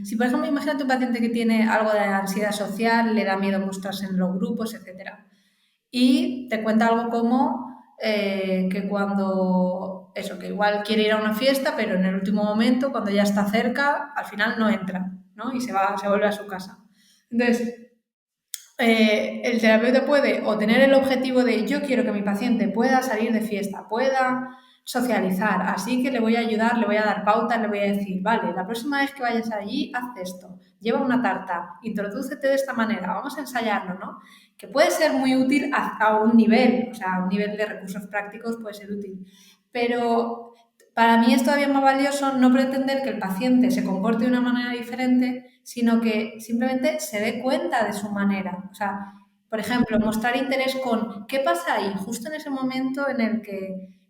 Si, por ejemplo, imagínate un paciente que tiene algo de ansiedad social, le da miedo mostrarse en los grupos, etcétera, y te cuenta algo como que cuando, eso, que igual quiere ir a una fiesta, pero en el último momento, cuando ya está cerca, al final no entra, ¿no? Y se vuelve a su casa. Entonces, el terapeuta puede o tener el objetivo de yo quiero que mi paciente pueda salir de fiesta, pueda socializar, así que le voy a ayudar, le voy a dar pautas, le voy a decir, vale, la próxima vez que vayas allí, haz esto, lleva una tarta, introdúcete de esta manera, vamos a ensayarlo, ¿no? Que puede ser muy útil a un nivel, o sea, a un nivel de recursos prácticos puede ser útil, pero para mí es todavía más valioso no pretender que el paciente se comporte de una manera diferente, sino que simplemente se dé cuenta de su manera. O sea, por ejemplo, mostrar interés con qué pasa ahí, justo en ese momento en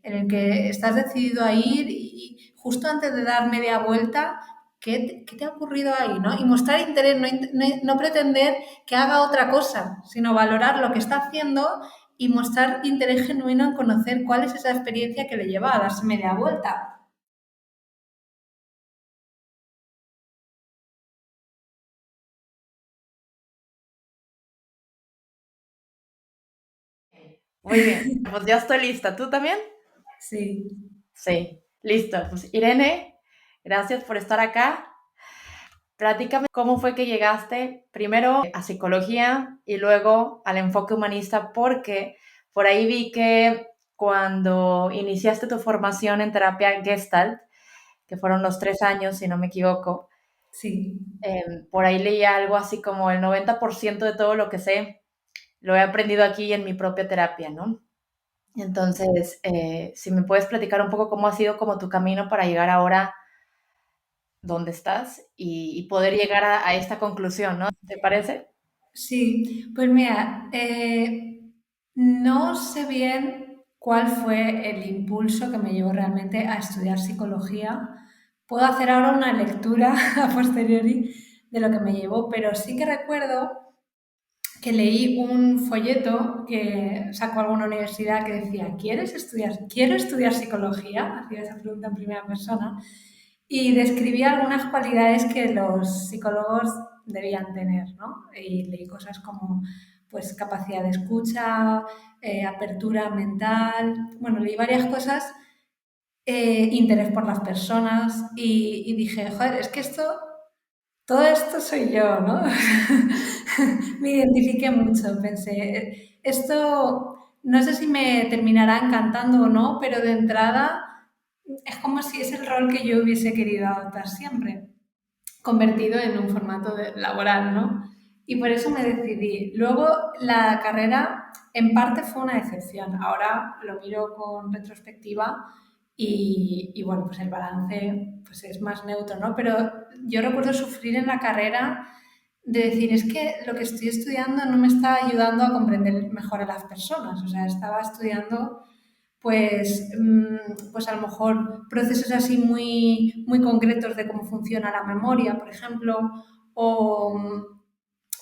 el que estás decidido a ir y justo antes de dar media vuelta, ¿qué te ha ocurrido ahí? ¿No? Y mostrar interés, no pretender que haga otra cosa, sino valorar lo que está haciendo y mostrar interés genuino en conocer cuál es esa experiencia que le lleva a darse media vuelta. Muy bien, pues ya estoy lista. ¿Tú también? Sí. Sí, listo. Pues Irene, gracias por estar acá. Platícame cómo fue que llegaste primero a psicología y luego al enfoque humanista, porque por ahí vi que cuando iniciaste tu formación en terapia Gestalt, que fueron los 3 años, si no me equivoco, Sí. por ahí leía algo así como el 90% de todo lo que sé lo he aprendido aquí en mi propia terapia, ¿no? Entonces, si me puedes platicar un poco cómo ha sido como tu camino para llegar ahora donde estás y poder llegar a esta conclusión, ¿no? ¿Te parece? Sí, pues mira, no sé bien cuál fue el impulso que me llevó realmente a estudiar psicología. Puedo hacer ahora una lectura a posteriori de lo que me llevó, pero sí que recuerdo que leí un folleto que sacó alguna universidad que decía, quiero estudiar psicología? Hacía esa pregunta en primera persona y describía algunas cualidades que los psicólogos debían tener, ¿no? Y leí cosas como pues capacidad de escucha, apertura mental, bueno, leí varias cosas, interés por las personas y dije, joder, es que todo esto soy yo, ¿no? Me identifiqué mucho, pensé, esto no sé si me terminará encantando o no, pero de entrada es como si es el rol que yo hubiese querido adoptar siempre, convertido en un formato laboral, ¿no? Y por eso me decidí. Luego la carrera en parte fue una decepción. Ahora lo miro con retrospectiva y bueno, pues el balance pues es más neutro, ¿no? Pero yo recuerdo sufrir en la carrera de decir, es que lo que estoy estudiando no me está ayudando a comprender mejor a las personas. O sea, estaba estudiando pues, pues a lo mejor procesos así muy, muy concretos de cómo funciona la memoria, por ejemplo, o,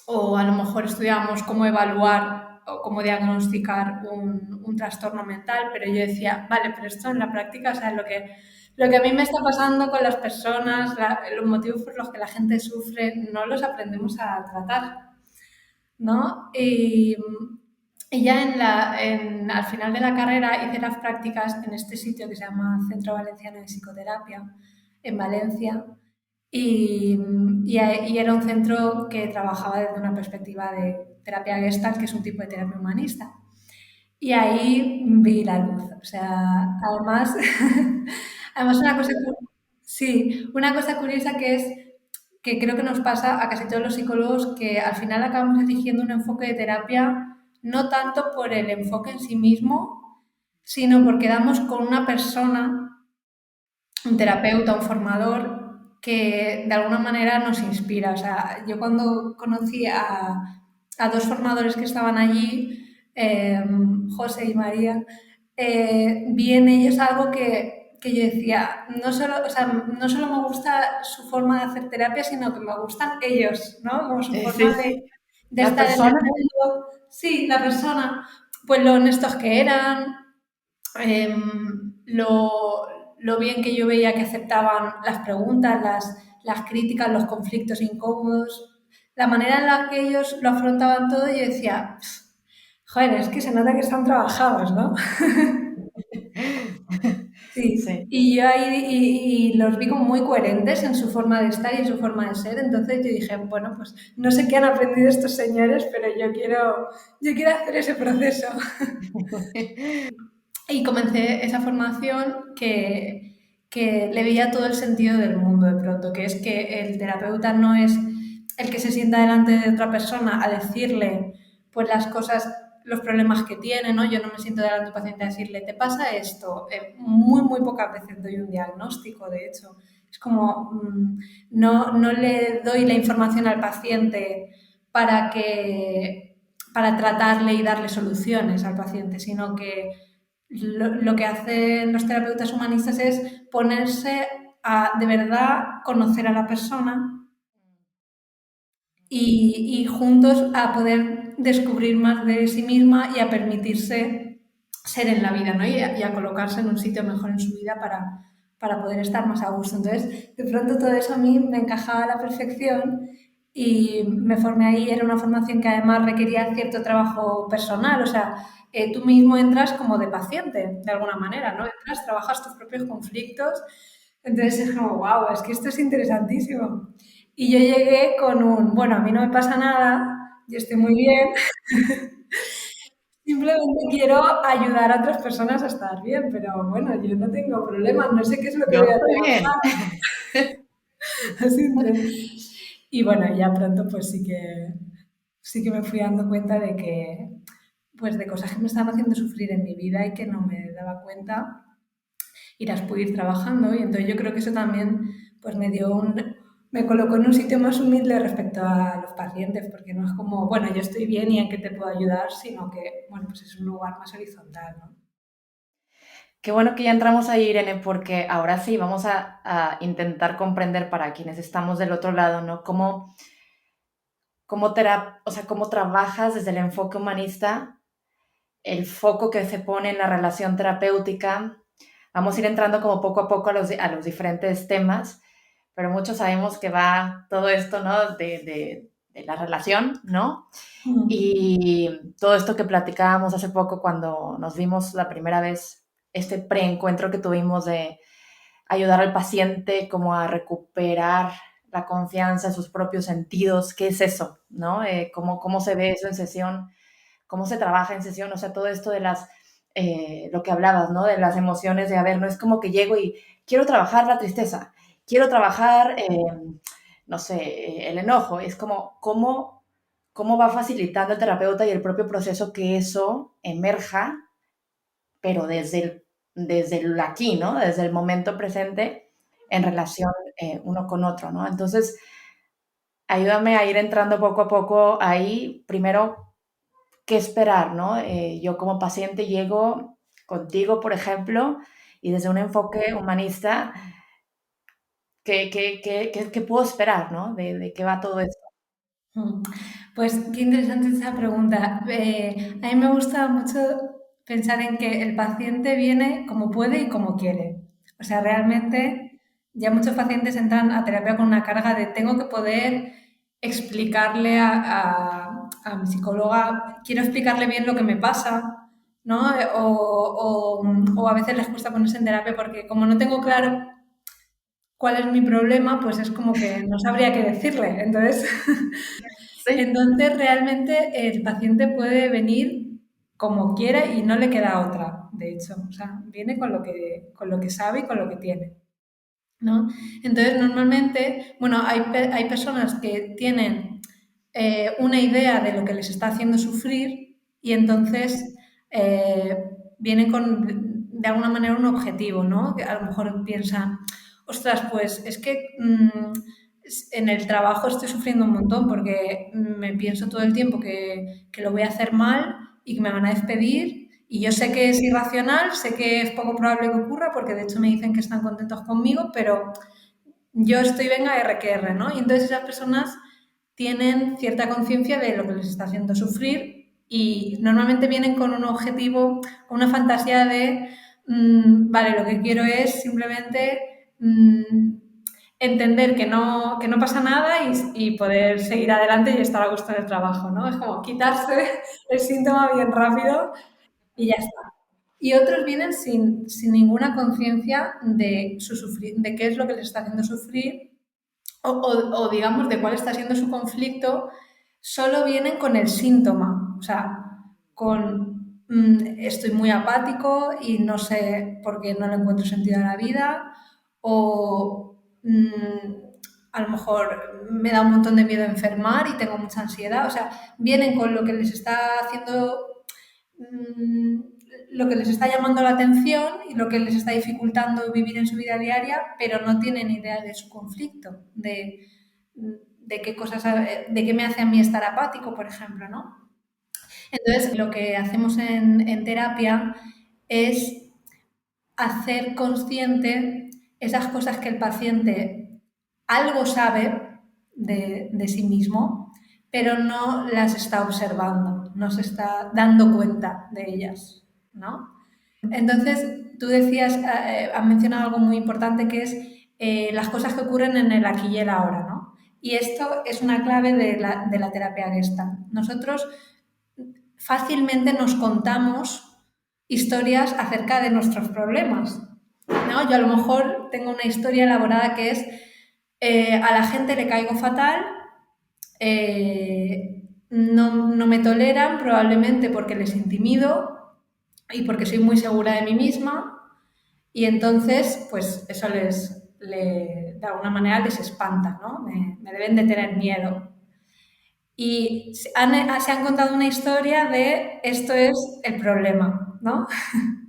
o a lo mejor estudiamos cómo evaluar o cómo diagnosticar un trastorno mental, pero yo decía, vale, pero esto en la práctica, o sea, lo que a mí me está pasando con las personas, los motivos por los que la gente sufre, no los aprendemos a tratar, ¿no? Y ya al final de la carrera hice las prácticas en este sitio que se llama Centro Valenciano de Psicoterapia, en Valencia, y era un centro que trabajaba desde una perspectiva de terapia Gestalt, que es un tipo de terapia humanista. Y ahí vi la luz. O sea, además, además sí, una cosa curiosa que es que creo que nos pasa a casi todos los psicólogos que al final acabamos eligiendo un enfoque de terapia no tanto por el enfoque en sí mismo, sino porque damos con una persona, un terapeuta, un formador, que de alguna manera nos inspira. O sea, yo cuando conocí a dos formadores que estaban allí, José y María, vi en ellos algo que yo decía, no solo, o sea, no solo me gusta su forma de hacer terapia, sino que me gustan ellos, ¿no? Como su Sí, forma sí. de La estar en el persona, mundo. Sí, la persona, pues lo honestos que eran, lo bien que yo veía que aceptaban las preguntas, las críticas, los conflictos incómodos, la manera en la que ellos lo afrontaban todo, yo decía, joder, es que se nota que están trabajados, ¿no? Sí, Sí. y yo ahí y los vi como muy coherentes en su forma de estar y en su forma de ser. Entonces yo dije, bueno, pues no sé qué han aprendido estos señores, pero yo quiero hacer ese proceso. Y comencé esa formación que le veía todo el sentido del mundo de pronto, que es que el terapeuta no es el que se sienta delante de otra persona a decirle pues las cosas, los problemas que tiene, ¿no? Yo no me siento delante de un paciente a decirle, te pasa esto. Muy, muy pocas veces doy un diagnóstico, de hecho. Es como, no le doy la información al paciente para tratarle y darle soluciones al paciente, sino que lo que hacen los terapeutas humanistas es ponerse a de verdad conocer a la persona y juntos a poder descubrir más de sí misma y a permitirse ser en la vida, ¿no? Y a colocarse en un sitio mejor en su vida para poder estar más a gusto. Entonces, de pronto todo eso a mí me encajaba a la perfección y me formé ahí. Era una formación que además requería cierto trabajo personal, o sea, tú mismo entras como de paciente, de alguna manera, ¿no? Entras, trabajas tus propios conflictos, entonces es como, wow, es que esto es interesantísimo. Y yo llegué con bueno, a mí no me pasa nada, yo estoy muy bien, simplemente quiero ayudar a otras personas a estar bien, pero bueno, yo no tengo problemas, no sé qué es lo que Yo voy a estoy bien. trabajar. Así y bueno, ya pronto pues sí que me fui dando cuenta de que, pues de cosas que me estaban haciendo sufrir en mi vida y que no me daba cuenta y las pude ir trabajando. Y entonces yo creo que eso también pues me colocó en un sitio más humilde respecto a los pacientes, porque no es como, bueno, yo estoy bien y en qué te puedo ayudar, sino que, bueno, pues es un lugar más horizontal, ¿no? Qué bueno que ya entramos ahí, Irene, porque ahora sí vamos a intentar comprender para quienes estamos del otro lado, ¿no? O sea, cómo trabajas desde el enfoque humanista, el foco que se pone en la relación terapéutica. Vamos a ir entrando como poco a poco a los diferentes temas, pero muchos sabemos que va todo esto, ¿no? De la relación, ¿no? Mm. Y todo esto que platicábamos hace poco cuando nos vimos la primera vez, este preencuentro que tuvimos de ayudar al paciente como a recuperar la confianza en sus propios sentidos, ¿qué es eso? ¿No? ¿Cómo se ve eso en sesión? ¿Cómo se trabaja en sesión? O sea, todo esto de lo que hablabas, ¿no? De las emociones, de, a ver, no es como que llego y quiero trabajar la tristeza, quiero trabajar, no sé, el enojo, es como, ¿cómo va facilitando el terapeuta y el propio proceso que eso emerja, pero desde el aquí, ¿no? Desde el momento presente en relación uno con otro, ¿no? Entonces, ayúdame a ir entrando poco a poco ahí, primero, ¿qué esperar, no? Yo como paciente llego contigo, por ejemplo, y desde un enfoque humanista, ¿qué puedo esperar, no? ¿De qué va todo esto? Mm. Pues qué interesante esa pregunta. A mí me gusta mucho pensar en que el paciente viene como puede y como quiere. O sea, realmente ya muchos pacientes entran a terapia con una carga de tengo que poder explicarle a mi psicóloga, quiero explicarle bien lo que me pasa, ¿no? O a veces les cuesta ponerse en terapia porque como no tengo claro cuál es mi problema, pues es como que no sabría qué decirle. Entonces, Sí. entonces, realmente el paciente puede venir como quiera y no le queda otra, de hecho. O sea, viene con lo que sabe y con lo que tiene, ¿no? Entonces, normalmente, bueno, hay personas que tienen una idea de lo que les está haciendo sufrir y entonces eh, vienen con, de alguna manera, un objetivo, ¿no? Que a lo mejor piensan, ostras, pues es que en el trabajo estoy sufriendo un montón porque me pienso todo el tiempo que lo voy a hacer mal y que me van a despedir. Y yo sé que es irracional, sé que es poco probable que ocurra, porque de hecho me dicen que están contentos conmigo, pero yo estoy venga R que R, ¿no? Y entonces esas personas tienen cierta conciencia de lo que les está haciendo sufrir y normalmente vienen con un objetivo, con una fantasía de, vale, lo que quiero es simplemente entender que no pasa nada y poder seguir adelante y estar a gusto en el trabajo, ¿no? Es como quitarse el síntoma bien rápido y ya está. Y otros vienen sin ninguna conciencia de, de qué es lo que les está haciendo sufrir o digamos de cuál está siendo su conflicto, solo vienen con el síntoma, o sea, con estoy muy apático y no sé por qué no le encuentro sentido a la vida, o a lo mejor me da un montón de miedo enfermar y tengo mucha ansiedad, o sea, vienen con lo que les está haciendo mm, lo que les está llamando la atención y lo que les está dificultando vivir en su vida diaria, pero no tienen idea de su conflicto, de qué cosas, de qué me hace a mí estar apático, por ejemplo, ¿no? Entonces, lo que hacemos en terapia es hacer consciente esas cosas que el paciente algo sabe de sí mismo, pero no las está observando, no se está dando cuenta de ellas, ¿no? Entonces, tú decías, has mencionado algo muy importante que es las cosas que ocurren en el aquí y el ahora, ¿no? Y esto es una clave de la terapia Gestalt. Nosotros fácilmente nos contamos historias acerca de nuestros problemas, ¿no? Yo a lo mejor tengo una historia elaborada que es a la gente le caigo fatal, no me toleran probablemente porque les intimido y porque soy muy segura de mí misma y entonces pues eso de alguna manera les espanta, ¿no? Me deben de tener miedo. Y se han contado una historia de esto es el problema, ¿no?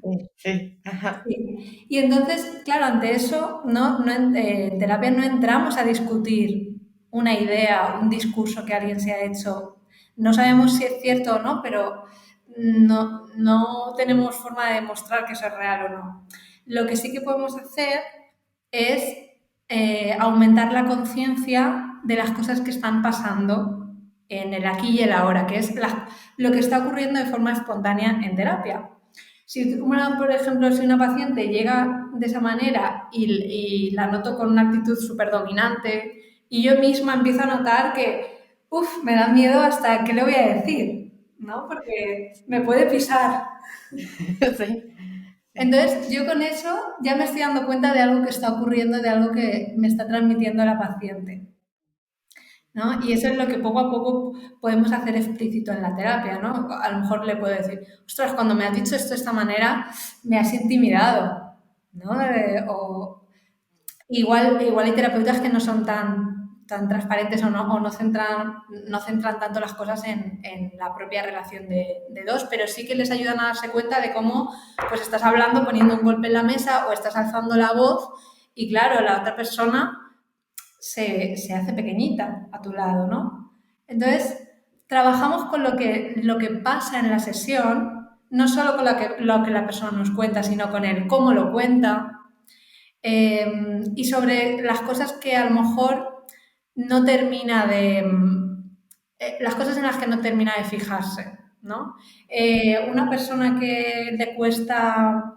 Sí, sí, ajá. Sí. Y entonces, claro, ante eso, en terapia no entramos a discutir una idea, un discurso que alguien se ha hecho. No sabemos si es cierto o no, pero no tenemos forma de demostrar que eso es real o no. Lo que sí que podemos hacer es aumentar la conciencia de las cosas que están pasando en el aquí y el ahora, que es lo que está ocurriendo de forma espontánea en terapia. Si por ejemplo, si una paciente llega de esa manera y la noto con una actitud súper dominante y yo misma empiezo a notar que, uff, me da miedo hasta qué le voy a decir, ¿no? Porque me puede pisar. Sí, sí. Entonces, yo con eso ya me estoy dando cuenta de algo que está ocurriendo, de algo que me está transmitiendo la paciente, ¿no? Y eso es lo que poco a poco podemos hacer explícito en la terapia, ¿no? A lo mejor le puedo decir, ostras, cuando me has dicho esto de esta manera, me has intimidado, ¿no? Igual hay terapeutas que no son tan transparentes o no centran tanto las cosas en la propia relación de dos, pero sí que les ayudan a darse cuenta de cómo pues estás hablando poniendo un golpe en la mesa o estás alzando la voz y claro, la otra persona se hace pequeñita a tu lado, ¿no? Entonces, trabajamos con lo que pasa en la sesión, no solo con lo que la persona nos cuenta, sino con el cómo lo cuenta y sobre las cosas que a lo mejor no termina las cosas en las que no termina de fijarse, ¿no? Una persona que le cuesta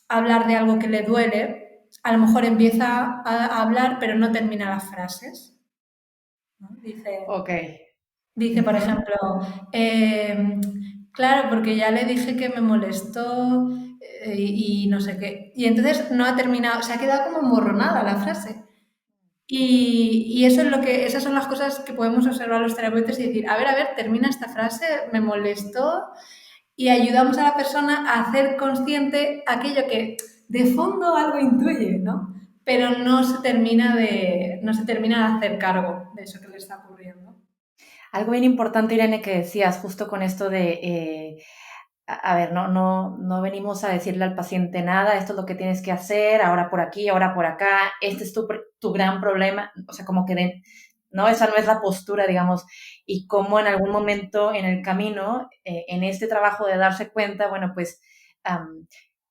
hablar de algo que le duele, a lo mejor empieza a hablar pero no termina las frases, ¿no? Ok. Dice, por Ujú. ejemplo, claro, porque ya le dije que me molestó y no sé qué. Y entonces no ha terminado, se ha quedado como emborronada la frase. Y eso es esas son las cosas que podemos observar los terapeutas y decir, a ver, termina esta frase, me molestó, y ayudamos a la persona a hacer consciente aquello que de fondo algo intuye, ¿no? Pero no se termina de hacer cargo de eso que le está ocurriendo. Algo bien importante, Irene, que decías justo con esto de, a ver, no venimos a decirle al paciente nada, esto es lo que tienes que hacer, ahora por aquí, ahora por acá, este es tu gran problema, o sea, como que no, esa no es la postura, digamos, y como en algún momento en el camino, en este trabajo de darse cuenta, bueno, pues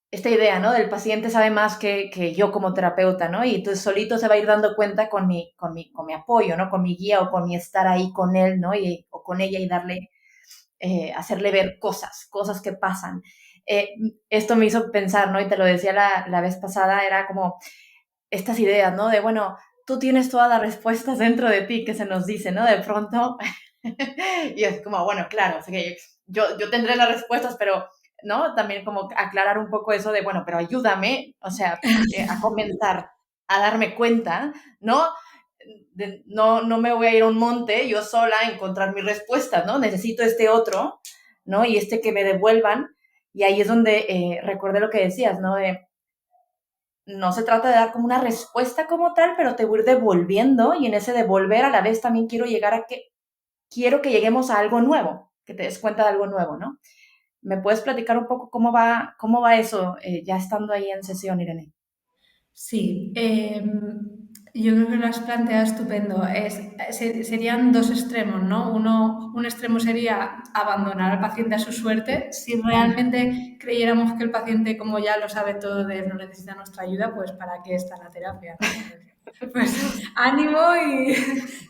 esta idea, ¿no? Del paciente sabe más que yo como terapeuta, ¿no? Y entonces solito se va a ir dando cuenta con mi apoyo, ¿no? Con mi guía o con mi estar ahí con él, ¿no? O con ella y hacerle ver cosas que pasan. Esto me hizo pensar, ¿no? Y te lo decía la vez pasada, era como estas ideas, ¿no? De, bueno, tú tienes todas las respuestas dentro de ti que se nos dice, ¿no? De pronto, y es como, bueno, claro, o sea que yo tendré las respuestas, pero, ¿no? También como aclarar un poco eso de, bueno, pero ayúdame, o sea, a comenzar a darme cuenta, ¿no? No me voy a ir a un monte yo sola a encontrar mis respuestas, ¿no? Necesito este otro, ¿no? Y este que me devuelvan. Y ahí es donde recordé lo que decías, ¿no? De, no se trata de dar como una respuesta como tal, pero te voy a ir devolviendo y en ese devolver a la vez también quiero llegar a que, quiero que lleguemos a algo nuevo, que te des cuenta de algo nuevo, ¿no? ¿Me puedes platicar un poco cómo va eso ya estando ahí en sesión, Irene? Sí, yo creo que lo has planteado estupendo. Serían dos extremos, ¿no? Un extremo sería abandonar al paciente a su suerte. Si realmente creyéramos que el paciente, como ya lo sabe todo de él, no necesita nuestra ayuda, pues ¿para qué está la terapia, no? Pues ánimo y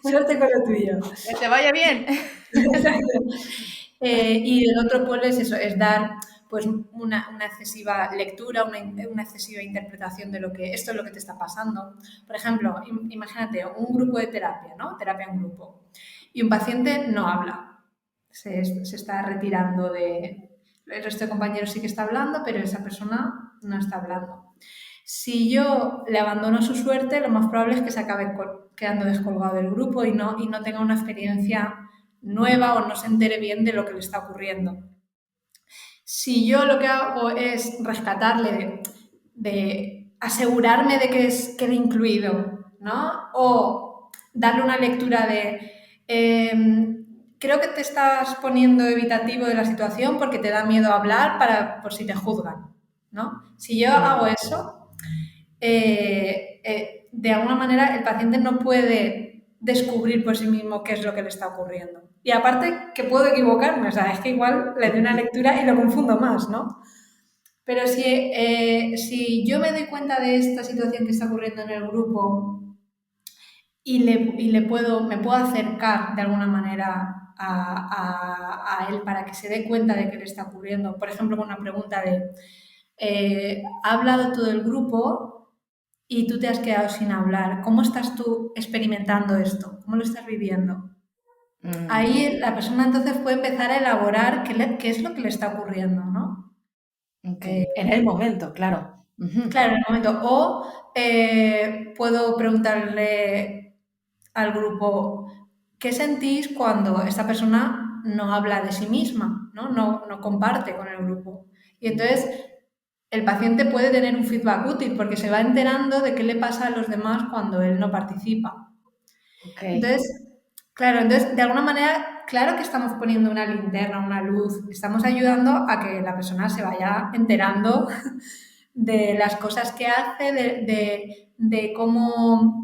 suerte con lo tuyo. Que te vaya bien. Y el otro polo es eso, es dar pues una excesiva lectura, una excesiva interpretación de lo que esto es lo que te está pasando. Por ejemplo, imagínate un grupo de terapia, ¿no? Terapia en grupo. Y un paciente no habla, se está retirando de... El resto de compañeros sí que está hablando, pero esa persona no está hablando. Si yo le abandono su suerte, lo más probable es que se acabe quedando descolgado del grupo y no tenga una experiencia nueva o no se entere bien de lo que le está ocurriendo. Si yo lo que hago es rescatarle, de asegurarme de que quede incluido, ¿no? O darle una lectura de creo que te estás poniendo evitativo de la situación porque te da miedo hablar por si te juzgan, ¿no? Si yo hago eso, de alguna manera el paciente no puede descubrir por sí mismo qué es lo que le está ocurriendo. Y aparte que puedo equivocarme, o sea, es que igual le doy una lectura y lo confundo más, ¿no? Pero si yo me doy cuenta de esta situación que está ocurriendo en el grupo me puedo acercar de alguna manera a él para que se dé cuenta de qué le está ocurriendo, por ejemplo, con una pregunta de, ¿ha hablado todo el grupo y tú te has quedado sin hablar? ¿Cómo estás tú experimentando esto? ¿Cómo lo estás viviendo? Ahí la persona entonces puede empezar a elaborar qué es lo que le está ocurriendo, ¿no? Okay. En el momento, claro. Claro, en el momento. O puedo preguntarle al grupo, ¿qué sentís cuando esta persona no habla de sí misma, no comparte con el grupo? Y entonces el paciente puede tener un feedback útil porque se va enterando de qué le pasa a los demás cuando él no participa. Okay. Entonces, claro, entonces de alguna manera, claro que estamos poniendo una linterna, una luz, estamos ayudando a que la persona se vaya enterando de las cosas que hace, de cómo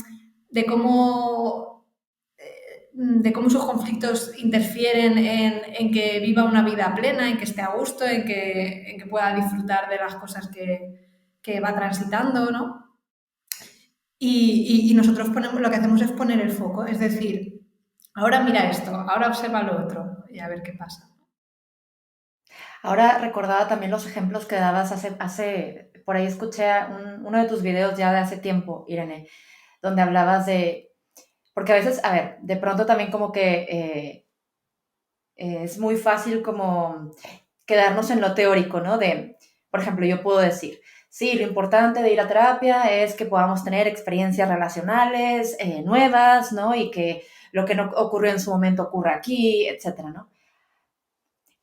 sus conflictos interfieren en que viva una vida plena, en que esté a gusto, en que pueda disfrutar de las cosas que va transitando, ¿no? Y nosotros lo que hacemos es poner el foco, es decir, ahora mira esto, ahora observa lo otro y a ver qué pasa. Ahora recordaba también los ejemplos que dabas por ahí escuché uno de tus videos ya de hace tiempo, Irene, donde hablabas de, porque a veces, a ver, de pronto también como que es muy fácil como quedarnos en lo teórico, ¿no? De, por ejemplo, yo puedo decir, sí, lo importante de ir a terapia es que podamos tener experiencias relacionales nuevas, ¿no? Y que lo que no ocurrió en su momento ocurra aquí, etcétera, ¿no?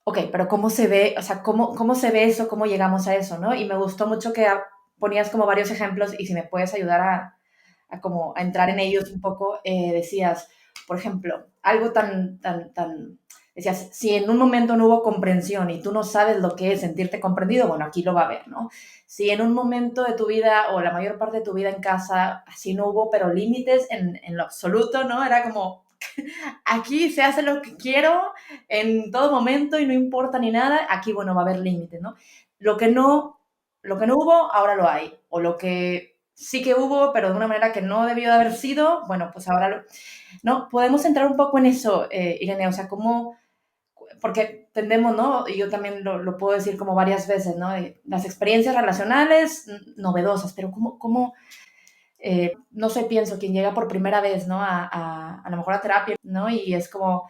Ok, pero ¿cómo se ve? O sea, ¿cómo se ve eso? ¿Cómo llegamos a eso, no? Y me gustó mucho que ponías como varios ejemplos y si me puedes ayudar como a entrar en ellos un poco, decías, por ejemplo, algo decías, si en un momento no hubo comprensión y tú no sabes lo que es sentirte comprendido, bueno, aquí lo va a haber, ¿no? Si en un momento de tu vida o la mayor parte de tu vida en casa así no hubo, pero límites en lo absoluto, ¿no? Era como, aquí se hace lo que quiero en todo momento y no importa ni nada, aquí, bueno, va a haber límites, ¿no? Lo que no, lo que no hubo, ahora lo hay. O lo que sí que hubo, pero de una manera que no debió de haber sido, bueno, pues ahora lo... ¿No? Podemos entrar un poco en eso, Irene, o sea, cómo... Porque tendemos, ¿no? Y yo también lo puedo decir como varias veces, ¿no? Las experiencias relacionales novedosas, pero no sé, pienso, quien llega por primera vez, ¿no? A lo mejor a terapia, ¿no? Y es como,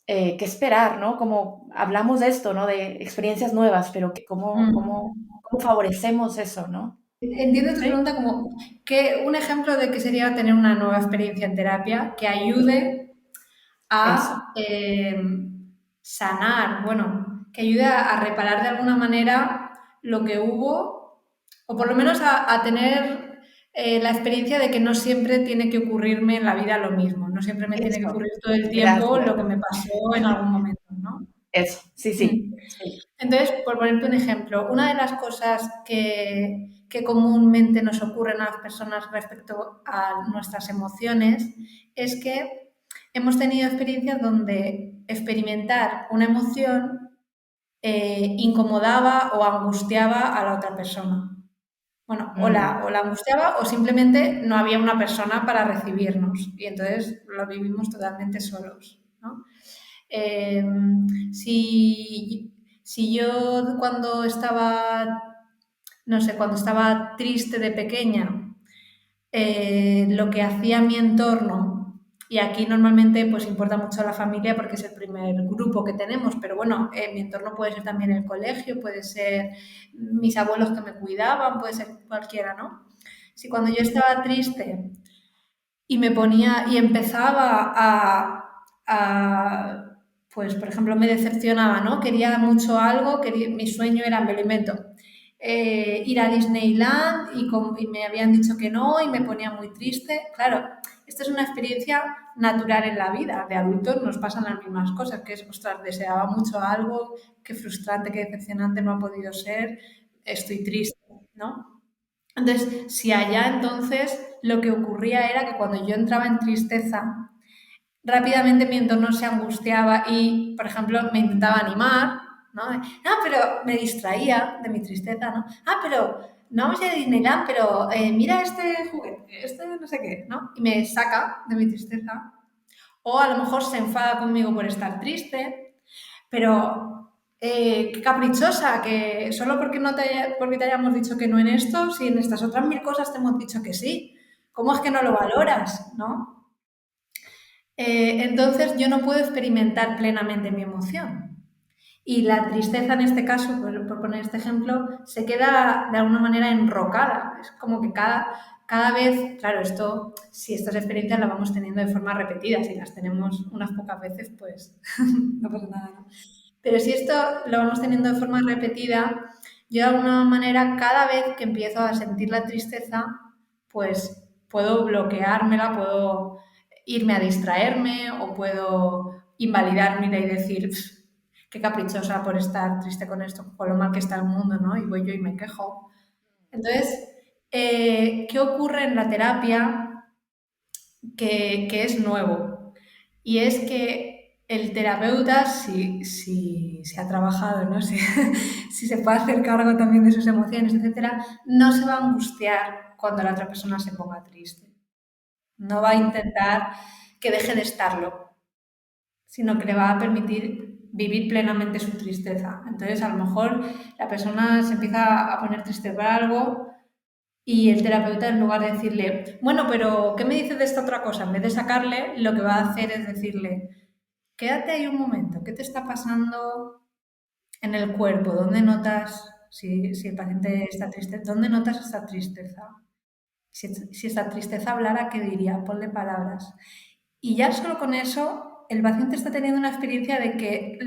¿qué esperar, ¿no? Como hablamos de esto, ¿no? De experiencias nuevas, pero ¿cómo favorecemos eso, ¿no? Entiendo tu Sí, pregunta como que un ejemplo de que sería tener una nueva experiencia en terapia que ayude eso. a sanar, bueno, que ayude a reparar de alguna manera lo que hubo, o por lo menos a tener la experiencia de que no siempre tiene que ocurrirme en la vida lo mismo, no siempre me tiene que Eso, ocurrir todo el tiempo gracias. lo que me pasó en algún momento, ¿no? Eso, sí, sí, Mm. sí. Entonces, por ponerte un ejemplo, una de las cosas que comúnmente nos ocurren a las personas respecto a nuestras emociones es que hemos tenido experiencias donde experimentar una emoción incomodaba o angustiaba a la otra persona. Bueno, Mm, o la angustiaba o simplemente no había una persona para recibirnos y entonces lo vivimos totalmente solos, ¿no? Eh, si yo cuando estaba, no sé, cuando estaba triste de pequeña, lo que hacía mi entorno, y aquí normalmente pues importa mucho la familia porque es el primer grupo que tenemos, pero bueno, mi entorno puede ser también el colegio, puede ser mis abuelos que me cuidaban, puede ser cualquiera, ¿no? Si cuando yo estaba triste y me ponía y empezaba pues por ejemplo, me decepcionaba, ¿no? Quería mucho algo, mi sueño era, me lo invento, ir a Disneyland y me habían dicho que no y me ponía muy triste. Claro, esto es una experiencia natural en la vida. De adultos nos pasan las mismas cosas, que es, ostras, deseaba mucho algo, qué frustrante, qué decepcionante no ha podido ser, estoy triste, ¿no? Entonces, si allá entonces lo que ocurría era que cuando yo entraba en tristeza, rápidamente mi entorno se angustiaba y, por ejemplo, me intentaba animar, ¿no? Ah, pero me distraía de mi tristeza, ¿no? Ah, pero no vamos a ir a Disneyland, pero mira este juguete, este no sé qué, ¿no? Y me saca de mi tristeza. O a lo mejor se enfada conmigo por estar triste, pero qué caprichosa, que solo porque te hayamos dicho que no en esto, si en estas otras mil cosas te hemos dicho que sí, ¿cómo es que no lo valoras, no? Entonces yo no puedo experimentar plenamente mi emoción. Y la tristeza en este caso, por poner este ejemplo, se queda de alguna manera enrocada. Es como que cada vez, claro, esto, si estas experiencias las vamos teniendo de forma repetida, si las tenemos unas pocas veces, pues no pasa nada, ¿no? Pero si esto lo vamos teniendo de forma repetida, yo de alguna manera cada vez que empiezo a sentir la tristeza, pues puedo bloqueármela, puedo irme a distraerme o puedo invalidármela y decir, qué caprichosa por estar triste con esto, con lo mal que está el mundo, ¿no? Y voy yo y me quejo. Entonces, ¿qué ocurre en la terapia que es nuevo? Y es que el terapeuta, si se ha trabajado, ¿no? Si se puede hacer cargo también de sus emociones, etcétera, no se va a angustiar cuando la otra persona se ponga triste. No va a intentar que deje de estarlo, sino que le va a permitir vivir plenamente su tristeza. Entonces, a lo mejor la persona se empieza a poner triste por algo y el terapeuta, en lugar de decirle, bueno, pero ¿qué me dices de esta otra cosa? En vez de sacarle, lo que va a hacer es decirle, quédate ahí un momento, ¿qué te está pasando en el cuerpo? ¿Dónde notas, si el paciente está triste, dónde notas esta tristeza? Si esta tristeza hablara, ¿qué diría? Ponle palabras. Y ya solo con eso, el paciente está teniendo una experiencia de que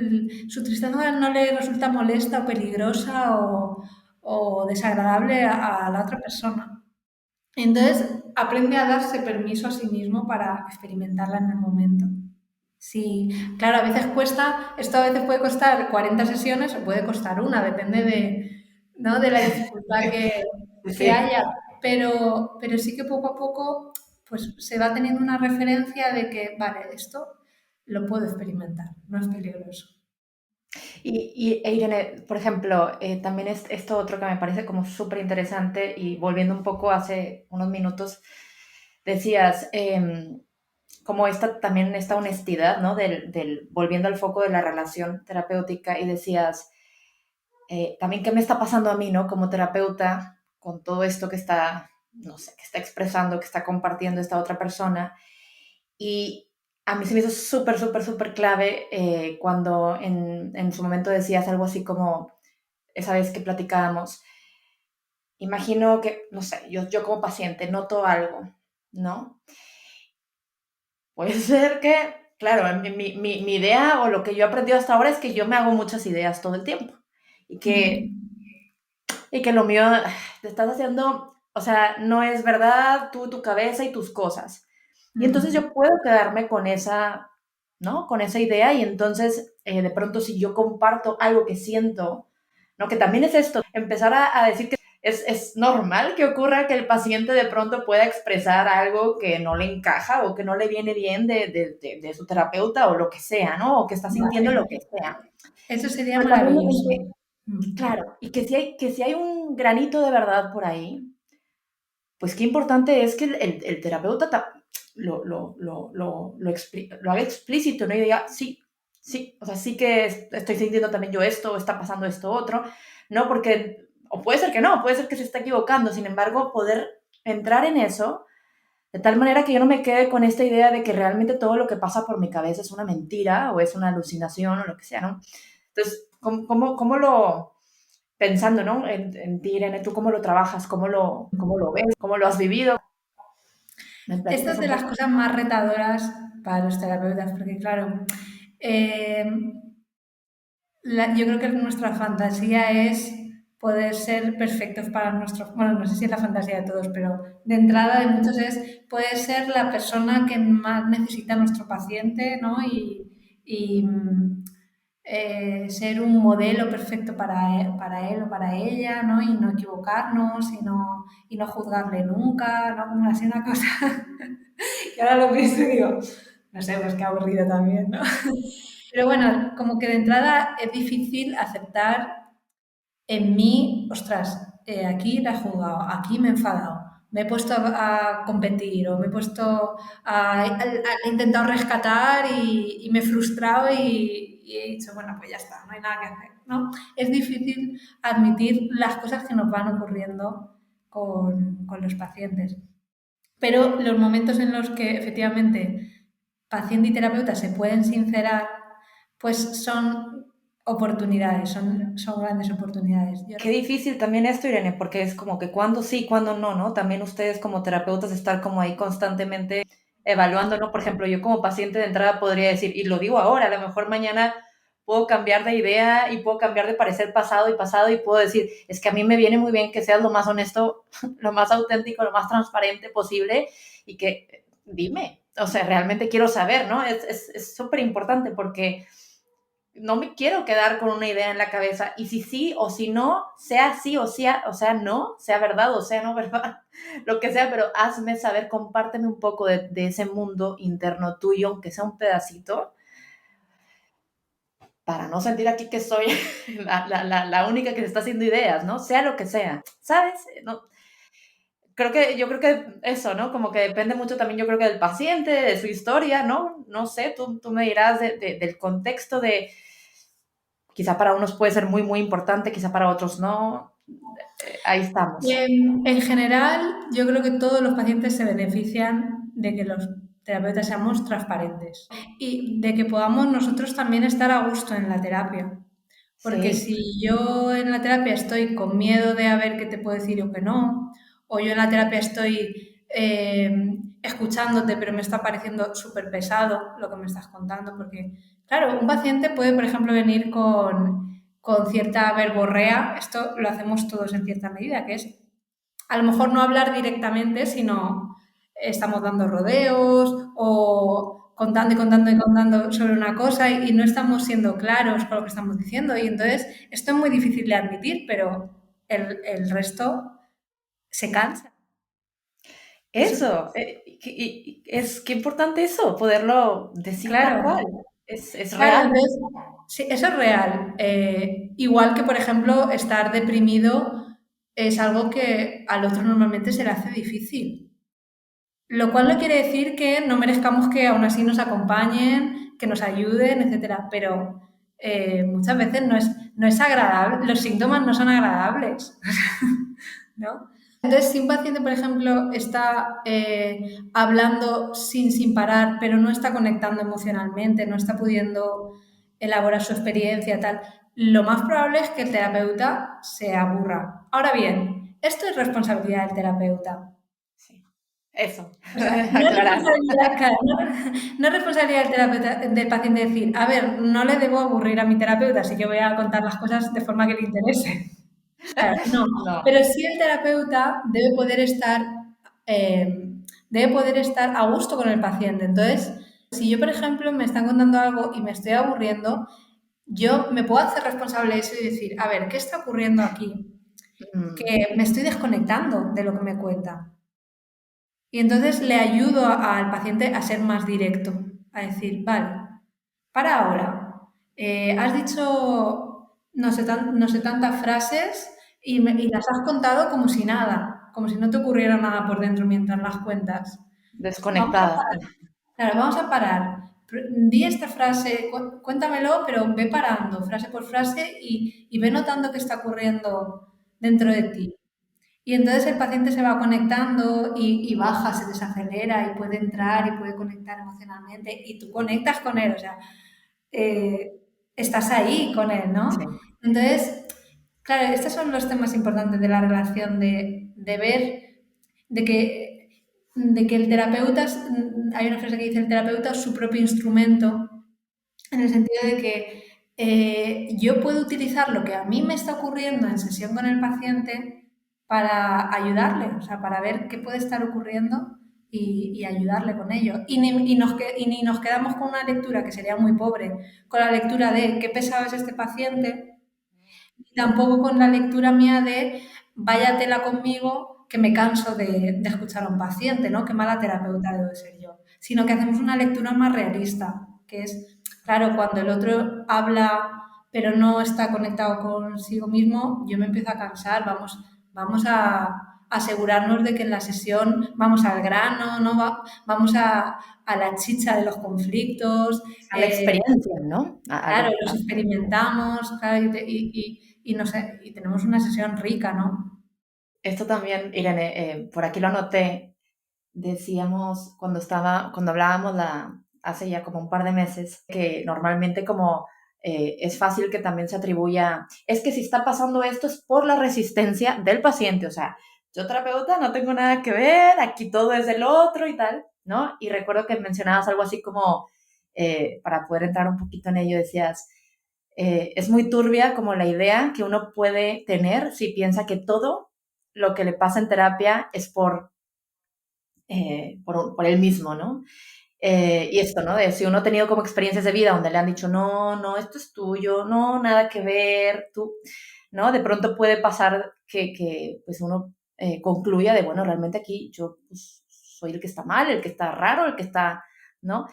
su tristeza no le resulta molesta o peligrosa o desagradable a la otra persona. Entonces, aprende a darse permiso a sí mismo para experimentarla en el momento. Sí, claro, a veces cuesta, esto a veces puede costar 40 sesiones o puede costar una, depende de, ¿no? De la dificultad sí, que sí. haya, pero sí que poco a poco pues, se va teniendo una referencia de que, vale, esto lo puedo experimentar, no es peligroso. Irene, por ejemplo, también es esto otro que me parece como súper interesante y volviendo un poco hace unos minutos, decías, como también esta honestidad, ¿no? Volviendo al foco de la relación terapéutica y decías, también qué me está pasando a mí, ¿no? Como terapeuta, con todo esto que está no sé, que está expresando, que está compartiendo esta otra persona. Y a mí se me hizo súper, súper, súper clave cuando en su momento decías algo así como, esa vez que platicábamos, imagino que, no sé, yo como paciente noto algo, ¿no? Puede ser que, claro, mi idea o lo que yo he aprendido hasta ahora es que yo me hago muchas ideas todo el tiempo y que, Mm. y que lo mío te estás haciendo, o sea, no es verdad, tú, tu cabeza y tus cosas. Y entonces Mm. yo puedo quedarme con esa, ¿no? Con esa idea y entonces de pronto si yo comparto algo que siento, ¿no? Que también es esto, empezar a decir que es normal que ocurra que el paciente de pronto pueda expresar algo que no le encaja o que no le viene bien de su terapeuta o lo que sea, ¿no? O que está sintiendo Vale. lo que sea. Eso sería Pero también maravilloso. Mm. claro, y que si hay un granito de verdad por ahí, pues qué importante es que el terapeuta lo haga explícito, ¿no? Y diga, sí, sí, o sea, sí que estoy sintiendo también yo esto, está pasando esto otro, ¿no? Porque, o puede ser que no, puede ser que se está equivocando, sin embargo, poder entrar en eso de tal manera que yo no me quede con esta idea de que realmente todo lo que pasa por mi cabeza es una mentira o es una alucinación o lo que sea, ¿no? Entonces, ¿cómo lo, pensando, ¿no? En ti, Irene, ¿tú cómo lo trabajas? Cómo lo ves? ¿Cómo lo has vivido? ¿Me Esta es platicas un de las poco? cosas más retadoras para los terapeutas, porque claro, eh, yo creo que nuestra fantasía es poder ser perfectos para nuestros, bueno, no sé si es la fantasía de todos, pero de entrada de muchos es poder ser la persona que más necesita nuestro paciente, ¿no? Y ser un modelo perfecto para él o para ella, ¿no? Y no equivocarnos y no juzgarle nunca, ¿no? Como así una cosa. Y ahora lo pienso y digo, no sé, pues qué aburrido también, ¿no? Pero bueno, como que de entrada es difícil aceptar en mí, ostras, aquí la he jugado, aquí me he enfadado, me he puesto a competir o me he puesto he intentado rescatar y me he frustrado y he dicho, bueno, pues ya está, no hay nada que hacer, ¿no? Es difícil admitir las cosas que nos van ocurriendo con los pacientes. Pero los momentos en los que efectivamente paciente y terapeuta se pueden sincerar, pues son oportunidades, son grandes oportunidades. Qué difícil también esto, Irene, porque es como que cuando sí, cuando no, ¿no? También ustedes como terapeutas estar como ahí constantemente evaluando, ¿no? Por ejemplo, yo como paciente de entrada podría decir, y lo digo ahora, a lo mejor mañana puedo cambiar de idea y puedo cambiar de parecer pasado y puedo decir, es que a mí me viene muy bien que seas lo más honesto, lo más auténtico, lo más transparente posible y que dime, o sea, realmente quiero saber, ¿no? Es súper importante porque no me quiero quedar con una idea en la cabeza y si sí o si no, sea sí o sea no, sea verdad o sea no verdad, lo que sea, pero hazme saber, compárteme un poco de ese mundo interno tuyo, aunque sea un pedacito, para no sentir aquí que soy la única que se está haciendo ideas, ¿no? Sea lo que sea, ¿sabes? No, yo creo que eso, ¿no? Como que depende mucho también, yo creo que del paciente, de su historia, ¿no? No sé, tú me dirás del contexto de, quizá para unos puede ser muy, muy importante, quizá para otros no. Ahí estamos. En general, yo creo que todos los pacientes se benefician de que los terapeutas seamos transparentes y de que podamos nosotros también estar a gusto en la terapia. Porque Sí, si yo en la terapia estoy con miedo de a ver qué te puedo decir o qué no, o yo en la terapia estoy escuchándote pero me está pareciendo súper pesado lo que me estás contando, porque claro, un paciente puede, por ejemplo, venir con cierta verborrea, esto lo hacemos todos en cierta medida, que es a lo mejor no hablar directamente, sino estamos dando rodeos o contando y contando y contando sobre una cosa y no estamos siendo claros con lo que estamos diciendo. Y entonces esto es muy difícil de admitir, pero el resto se cansa. Eso, eso. Es que importante eso, poderlo decir tal claro, cual. Es claro, real. entonces, sí, eso es real. Igual que, por ejemplo, estar deprimido es algo que al otro normalmente se le hace difícil. Lo cual no quiere decir que no merezcamos que aún así nos acompañen, que nos ayuden, etcétera, pero muchas veces no es agradable, los síntomas no son agradables, ¿no? Entonces, si un paciente, por ejemplo, está hablando sin parar, pero no está conectando emocionalmente, no está pudiendo elaborar su experiencia, tal, lo más probable es que el terapeuta se aburra. Ahora bien, esto es responsabilidad del terapeuta. Sí. Eso, O sea, no es aclarar. responsabilidad, claro, no es responsabilidad del terapeuta, del paciente decir, a ver, no le debo aburrir a mi terapeuta, así que voy a contar las cosas de forma que le interese. Claro, no, No. pero sí el terapeuta debe poder estar a gusto con el paciente. Entonces, si yo, por ejemplo, me están contando algo y me estoy aburriendo, yo me puedo hacer responsable de eso y decir, a ver, ¿qué está ocurriendo aquí? Mm, Que me estoy desconectando de lo que me cuenta. Y entonces le ayudo al paciente a ser más directo, a decir, vale, para ahora, has dicho no sé tantas frases y las has contado como si nada, como si no te ocurriera nada por dentro mientras las cuentas. Vamos a desconectada. parar. Claro, vamos a parar. Di esta frase, cuéntamelo, pero ve parando, frase por frase, y ve notando qué está ocurriendo dentro de ti. Y entonces el paciente se va conectando y baja, se desacelera y puede entrar y puede conectar emocionalmente y tú conectas con él, o sea, eh, estás ahí con él, ¿no? Sí. Entonces, claro, estos son los temas importantes de la relación, de ver, de que, de que el terapeuta, hay una frase que dice, el terapeuta es su propio instrumento, en el sentido de que yo puedo utilizar lo que a mí me está ocurriendo en sesión con el paciente para ayudarle, o sea, para ver qué puede estar ocurriendo y ayudarle con ello. Y ni nos quedamos con una lectura que sería muy pobre, con la lectura de qué pesado es este paciente, y tampoco con la lectura mía de váyatela conmigo que me canso de escuchar a un paciente, ¿no? Qué mala terapeuta debo de ser yo. Sino que hacemos una lectura más realista, que es, claro, cuando el otro habla pero no está conectado consigo mismo, yo me empiezo a cansar, vamos a asegurarnos de que en la sesión vamos al grano, ¿no? Vamos a la chicha de los conflictos, A la experiencia, ¿no? claro, los experimentamos, claro, y no sé, y tenemos una sesión rica, ¿no? Esto también, Irene, por aquí lo anoté. Decíamos cuando hablábamos hace ya como un par de meses, que normalmente como es fácil que también se atribuya, es que si está pasando esto es por la resistencia del paciente, o sea, yo terapeuta no tengo nada que ver, aquí todo es del otro y tal, ¿no? Y recuerdo que mencionabas algo así como, para poder entrar un poquito en ello, decías, es muy turbia como la idea que uno puede tener si piensa que todo lo que le pasa en terapia es por él mismo, ¿no? Y esto, ¿no? De si uno ha tenido como experiencias de vida donde le han dicho, no, no, esto es tuyo, no, nada que ver, tú, ¿no? De pronto puede pasar que pues uno concluya de, bueno, realmente aquí yo pues, soy el que está mal, el que está raro, el que está, ¿no?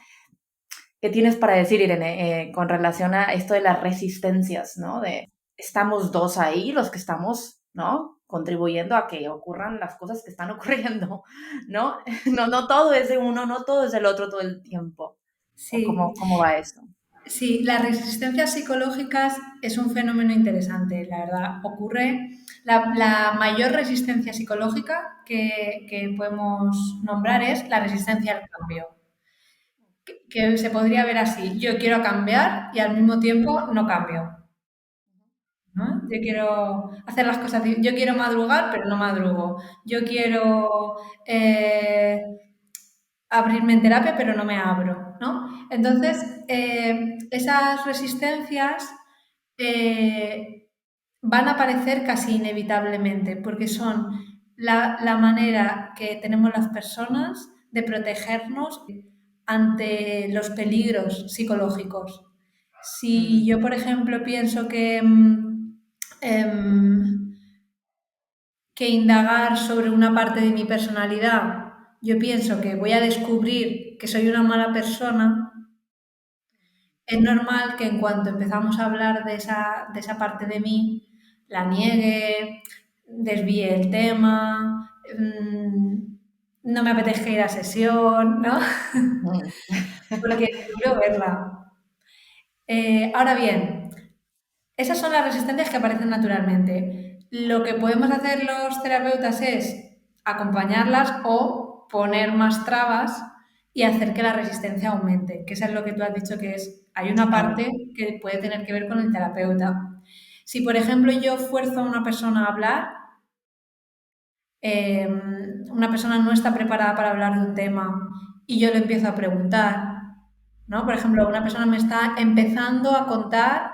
¿Qué tienes para decir, Irene, con relación a esto de las resistencias, ¿no? De estamos dos ahí, los que estamos, ¿no? Contribuyendo a que ocurran las cosas que están ocurriendo, ¿no? No, no todo es de uno, no todo es del otro todo el tiempo. ¿O Sí, cómo va eso? sí, las resistencias psicológicas es un fenómeno interesante, la verdad. La mayor resistencia psicológica que podemos nombrar es la resistencia al cambio, que se podría ver así, yo quiero cambiar y al mismo tiempo no cambio. ¿No? Yo quiero hacer las cosas, yo quiero madrugar, pero no madrugo. Yo quiero abrirme en terapia, pero no me abro, ¿no? Entonces, esas resistencias eh, van a aparecer casi inevitablemente, porque son la manera que tenemos las personas de protegernos ante los peligros psicológicos. Si Mm, yo, por ejemplo, pienso em, que indagar sobre una parte de mi personalidad, yo pienso que voy a descubrir que soy una mala persona, es normal que en cuanto empezamos a hablar de esa parte de mí, la niegue, desvíe el tema, no me apetezca ir a sesión, ¿no? mm, Porque no quiero verla. Ahora bien, esas son las resistencias que aparecen naturalmente. Lo que podemos hacer los terapeutas es acompañarlas o poner más trabas y hacer que la resistencia aumente, que eso es lo que tú has dicho que es, hay una Claro. parte que puede tener que ver con el terapeuta. Si, por ejemplo, yo fuerzo a una persona a hablar, eh, una persona no está preparada para hablar de un tema y yo le empiezo a preguntar, ¿no? Por ejemplo, una persona me está empezando a contar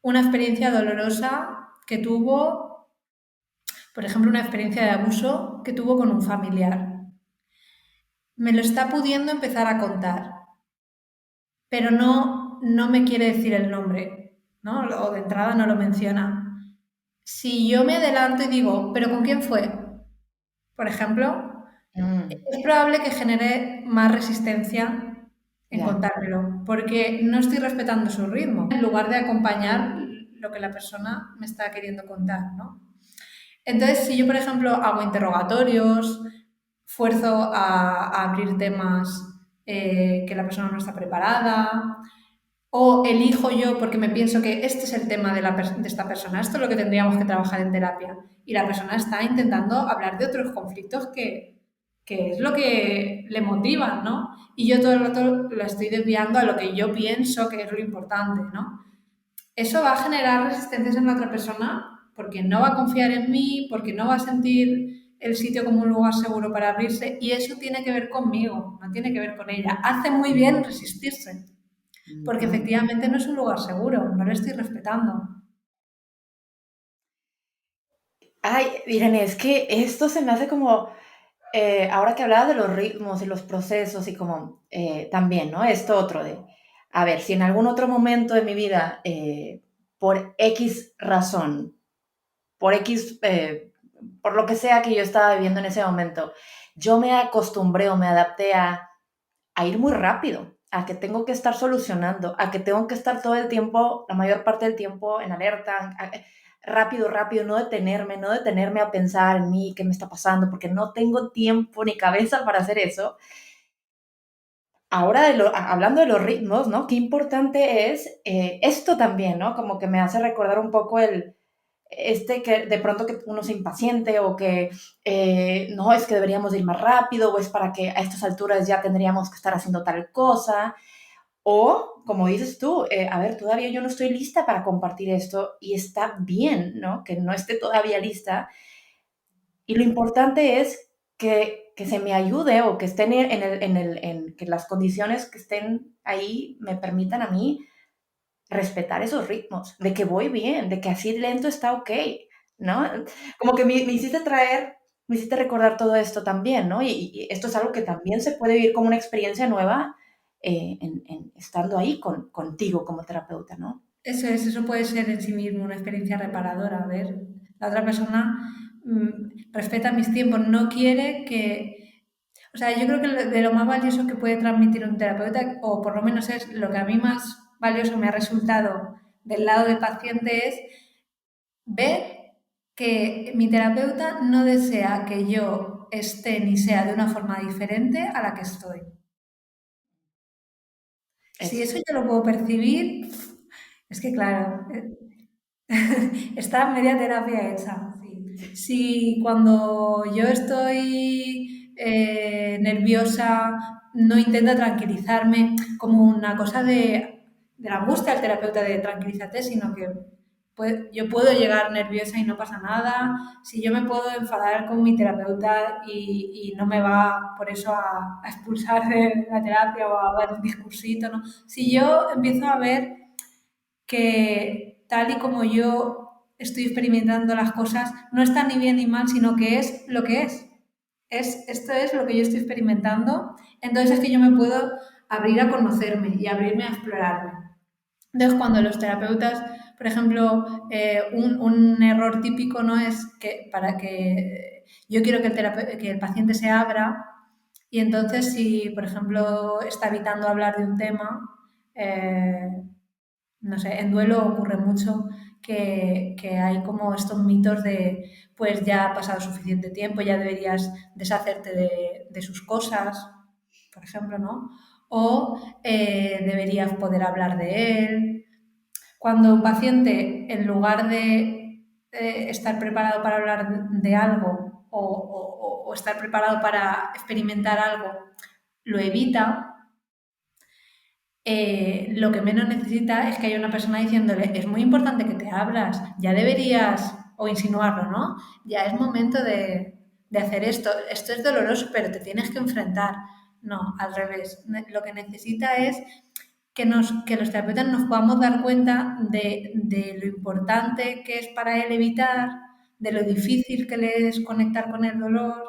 una experiencia dolorosa que tuvo, por ejemplo, una experiencia de abuso que tuvo con un familiar. Me lo está pudiendo empezar a contar, pero no me quiere decir el nombre, ¿no? O de entrada no lo menciona. Si yo me adelanto y digo, ¿pero con quién fue? Por ejemplo, Mm, es probable que genere más resistencia en ya. contármelo, porque no estoy respetando su ritmo, en lugar de acompañar lo que la persona me está queriendo contar, ¿no? Entonces, si yo, por ejemplo, hago interrogatorios, fuerzo a abrir temas que la persona no está preparada, o elijo yo porque me pienso que este es el tema de esta persona, esto es lo que tendríamos que trabajar en terapia, y la persona está intentando hablar de otros conflictos que es lo que le motiva, ¿no? Y yo todo el rato la estoy desviando a lo que yo pienso que es lo importante, ¿no? Eso va a generar resistencias en la otra persona porque no va a confiar en mí, porque no va a sentir el sitio como un lugar seguro para abrirse y eso tiene que ver conmigo, no tiene que ver con ella. Hace muy bien resistirse porque Ujú. efectivamente no es un lugar seguro, no le estoy respetando. Ay, Irene, es que esto se me hace como, ahora que hablabas de los ritmos y los procesos y como también, ¿no? Esto otro de, a ver, si en algún otro momento de mi vida, por X razón, por X, por lo que sea que yo estaba viviendo en ese momento, yo me acostumbré o me adapté a ir muy rápido, a que tengo que estar solucionando, a que tengo que estar todo el tiempo, la mayor parte del tiempo en alerta, rápido, rápido, no detenerme a pensar en mí, qué me está pasando, porque no tengo tiempo ni cabeza para hacer eso. Ahora, hablando de los ritmos, ¿no? Qué importante es esto también, ¿no? Como que me hace recordar un poco que de pronto que uno se impaciente o que no es que deberíamos ir más rápido o es para que a estas alturas ya tendríamos que estar haciendo tal cosa o como dices tú, a ver, todavía yo no estoy lista para compartir esto y está bien, ¿no? Que no esté todavía lista y lo importante es que se me ayude o que estén que las condiciones que estén ahí me permitan a mí respetar esos ritmos, de que voy bien, de que así lento está ok, ¿no? Como que me hiciste recordar todo esto también, ¿no? Y esto es algo que también se puede vivir como una experiencia nueva estando ahí contigo como terapeuta, ¿no? Eso puede ser en sí mismo una experiencia reparadora. A ver, la otra persona respeta mis tiempos, no quiere que... O sea, yo creo que de lo más valioso que puede transmitir un terapeuta, o por lo menos es lo que a mí más valioso me ha resultado del lado del paciente, es ver que mi terapeuta no desea que yo esté ni sea de una forma diferente a la que estoy. Si Es, eso yo lo puedo percibir, es que claro, está media terapia hecha. Sí. Si cuando yo estoy nerviosa no intenta tranquilizarme como una cosa de la angustia al terapeuta de tranquilízate, sino que yo puedo llegar nerviosa y no pasa nada. Si yo me puedo enfadar con mi terapeuta y no me va por eso a expulsar de la terapia o a dar un discursito, ¿no? Si yo empiezo a ver que tal y como yo estoy experimentando las cosas, no está ni bien ni mal, sino que es lo que es. Esto es lo que yo estoy experimentando, entonces es que yo me puedo abrir a conocerme y abrirme a explorarme. Entonces, cuando los terapeutas, por ejemplo, un error típico no es que para que yo quiero que que el paciente se abra y entonces si, por ejemplo, está evitando hablar de un tema, eh, no sé, en duelo ocurre mucho que hay como estos mitos de, pues ya ha pasado suficiente tiempo, ya deberías deshacerte de sus cosas, por ejemplo, ¿no? O deberías poder hablar de él. Cuando un paciente, en lugar de estar preparado para hablar de algo o estar preparado para experimentar algo, lo evita, lo que menos necesita es que haya una persona diciéndole, es muy importante que te abras, ya deberías, o insinuarlo, ¿no? Ya es momento de hacer esto, esto es doloroso, pero te tienes que enfrentar. No, al revés. Lo que necesita es que los terapeutas nos podamos dar cuenta de lo importante que es para él evitar, de lo difícil que le es conectar con el dolor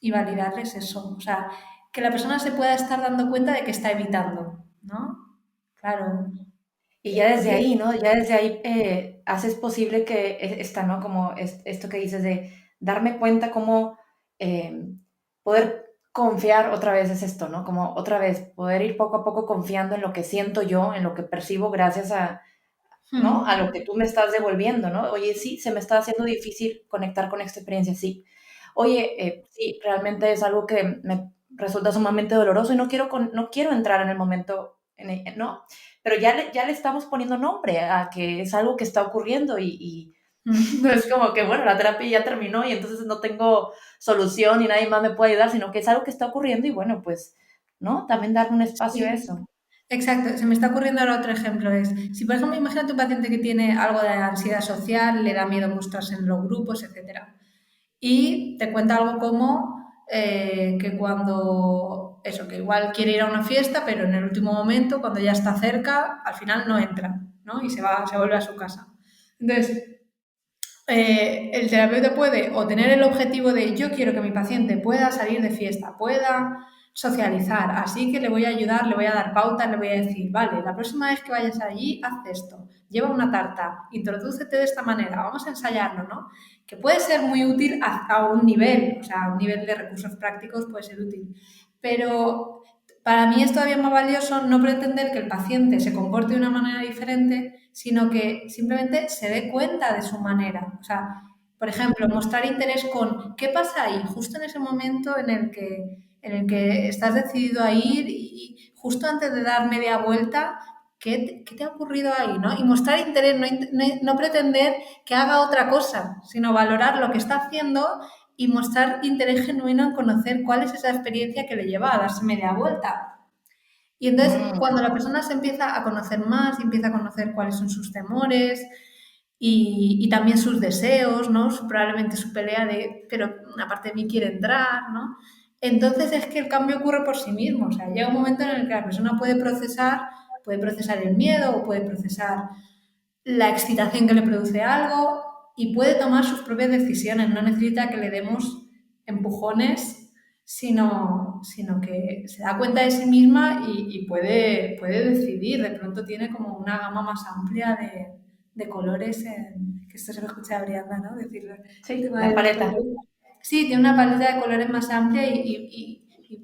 y validarles eso. O sea, que la persona se pueda estar dando cuenta de que está evitando, ¿no? Claro. Y ya desde Porque, ahí, ¿no? Ya desde ahí haces posible que esta, ¿no? Como esto que dices de darme cuenta cómo eh, poder confiar otra vez es esto, ¿no? Como otra vez poder ir poco a poco confiando en lo que siento yo, en lo que percibo gracias a, ¿no? A lo que tú me estás devolviendo, ¿no? Oye, sí, se me está haciendo difícil conectar con esta experiencia, sí. Oye, sí, realmente es algo que me resulta sumamente doloroso y no quiero entrar en el momento, ¿no? Pero ya le estamos poniendo nombre a que es algo que está ocurriendo y no es como que, bueno, la terapia ya terminó y entonces no tengo solución y nadie más me puede ayudar, sino que es algo que está ocurriendo y bueno, pues, ¿no? También darle un espacio a sí, eso. exacto. Se me está ocurriendo ahora otro ejemplo. Es, si por ejemplo, imagínate un paciente que tiene algo de ansiedad social, le da miedo mostrarse en los grupos, etcétera. Y te cuenta algo como que cuando, eso, que igual quiere ir a una fiesta, pero en el último momento, cuando ya está cerca, al final no entra, ¿no? Y se vuelve a su casa. Entonces, el terapeuta puede o tener el objetivo de yo quiero que mi paciente pueda salir de fiesta, pueda socializar, así que le voy a ayudar, le voy a dar pautas, le voy a decir, vale, la próxima vez que vayas allí, haz esto, lleva una tarta, introdúcete de esta manera, vamos a ensayarlo, ¿no? Que puede ser muy útil a un nivel, o sea, a un nivel de recursos prácticos puede ser útil, pero para mí es todavía más valioso no pretender que el paciente se comporte de una manera diferente, sino que simplemente se dé cuenta de su manera. O sea, por ejemplo, mostrar interés con qué pasa ahí, justo en ese momento en el que estás decidido a ir y justo antes de dar media vuelta, ¿qué te ha ocurrido ahí? ¿No? Y mostrar interés, no pretender que haga otra cosa, sino valorar lo que está haciendo y mostrar interés genuino en conocer cuál es esa experiencia que le lleva a darse media vuelta. Y entonces, Mm. cuando la persona se empieza a conocer más y empieza a conocer cuáles son sus temores y también sus deseos, ¿no? Probablemente su pelea de, pero una parte de mí quiere entrar, ¿no? Entonces es que el cambio ocurre por sí mismo. O sea, llega un momento en el que la persona puede procesar el miedo o puede procesar la excitación que le produce algo y puede tomar sus propias decisiones. No necesita que le demos empujones, sino que se da cuenta de sí misma y puede decidir. De pronto tiene como una gama más amplia de colores. Que esto se lo escuché a Brianda, ¿no? Decir el Sí, tema la de los paleta. colores. Sí, tiene una paleta de colores más amplia y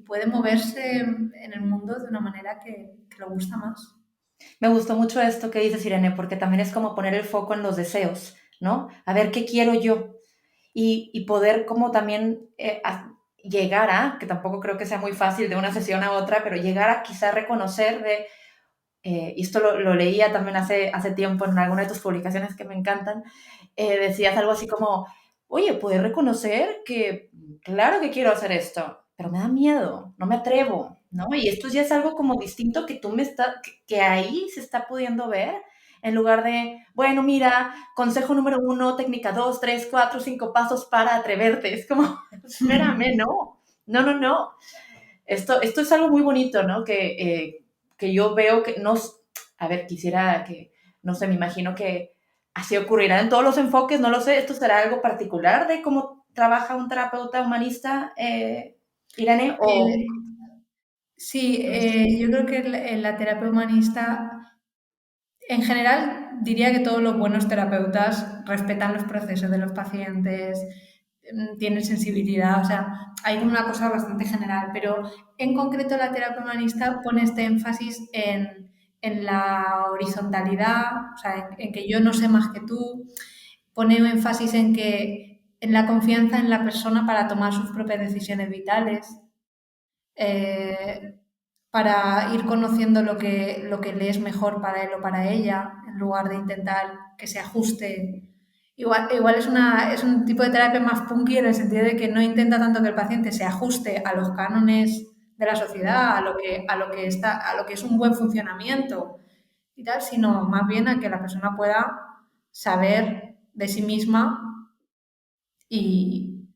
puede moverse en el mundo de una manera que le gusta más. Me gustó mucho esto que dices, Irene, porque también es como poner el foco en los deseos, ¿no? A ver qué quiero yo y poder como también llegar a, que tampoco creo que sea muy fácil de una sesión a otra, pero llegar a quizá reconocer de, y esto lo leía también hace tiempo en alguna de tus publicaciones que me encantan, decías algo así como, oye, poder reconocer que, claro que quiero hacer esto, pero me da miedo, no me atrevo, ¿no? Y esto ya es algo como distinto que tú me estás, que ahí se está pudiendo ver, en lugar de, bueno, mira, consejo número 1, técnica 2, 3, 4, 5 pasos para atreverte. Es como, espérame, no, no, no, no. Esto es algo muy bonito, ¿no? Que yo veo que no, a ver, quisiera que, no sé, me imagino que así ocurrirá en todos los enfoques, no lo sé, esto será algo particular de cómo trabaja un terapeuta humanista, Irene, o... El- Sí, yo creo que en la terapia humanista, en general, diría que todos los buenos terapeutas respetan los procesos de los pacientes, tienen sensibilidad, o sea, hay una cosa bastante general, pero en concreto la terapia humanista pone este énfasis en la horizontalidad, o sea, en que yo no sé más que tú, pone énfasis en que en la confianza en la persona para tomar sus propias decisiones vitales, eh, para ir conociendo lo que le es mejor para él o para ella, en lugar de intentar que se ajuste Igual es un tipo de terapia más punky en el sentido de que no intenta tanto que el paciente se ajuste a los cánones de la sociedad, a lo que es un buen funcionamiento y tal, sino más bien a que la persona pueda saber de sí misma y,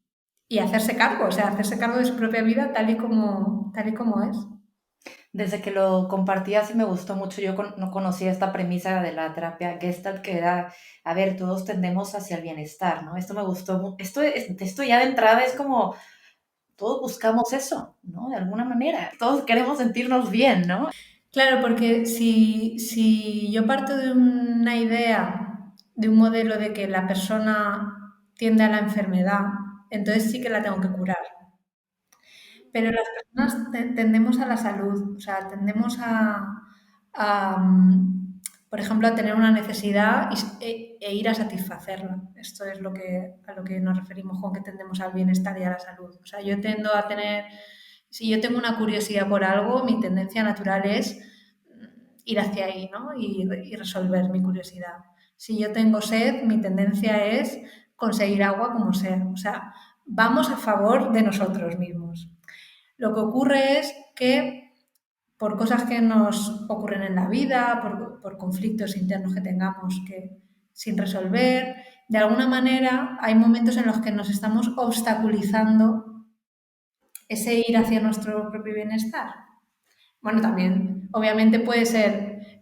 y hacerse cargo, o sea, hacerse cargo de su propia vida tal y como es. Desde que lo compartías y me gustó mucho, no conocía esta premisa de la terapia Gestalt, que era, a ver, todos tendemos hacia el bienestar, ¿no? Esto me gustó, esto ya de entrada es como, todos buscamos eso, ¿no? De alguna manera, todos queremos sentirnos bien, ¿no? Claro, porque si yo parto de una idea, de un modelo de que la persona tiende a la enfermedad, entonces sí que la tengo que curar. Pero las personas tendemos a la salud, o sea, tendemos por ejemplo, a tener una necesidad e ir a satisfacerla. Esto es a lo que nos referimos con que tendemos al bienestar y a la salud. O sea, yo tendo a tener, si yo tengo una curiosidad por algo, mi tendencia natural es ir hacia ahí, ¿no? Y resolver mi curiosidad. Si yo tengo sed, mi tendencia es conseguir agua como sea. O sea, vamos a favor de nosotros mismos. Lo que ocurre es que por cosas que nos ocurren en la vida, por conflictos internos que tengamos que, sin resolver, de alguna manera hay momentos en los que nos estamos obstaculizando ese ir hacia nuestro propio bienestar. Bueno, también, obviamente puede ser,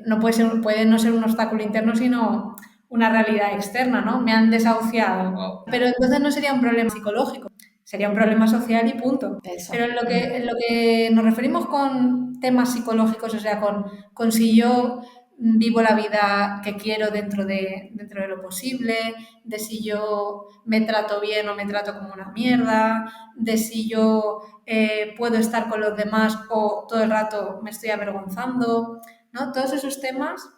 no puede ser, puede no ser un obstáculo interno, sino una realidad externa, ¿no? Me han desahuciado. Pero entonces no sería un problema psicológico, sería un problema social y punto. Eso. Pero en lo que nos referimos con temas psicológicos, o sea, con si yo vivo la vida que quiero dentro de lo posible, de si yo me trato bien o me trato como una mierda, de si yo puedo estar con los demás o todo el rato me estoy avergonzando, ¿no? Todos esos temas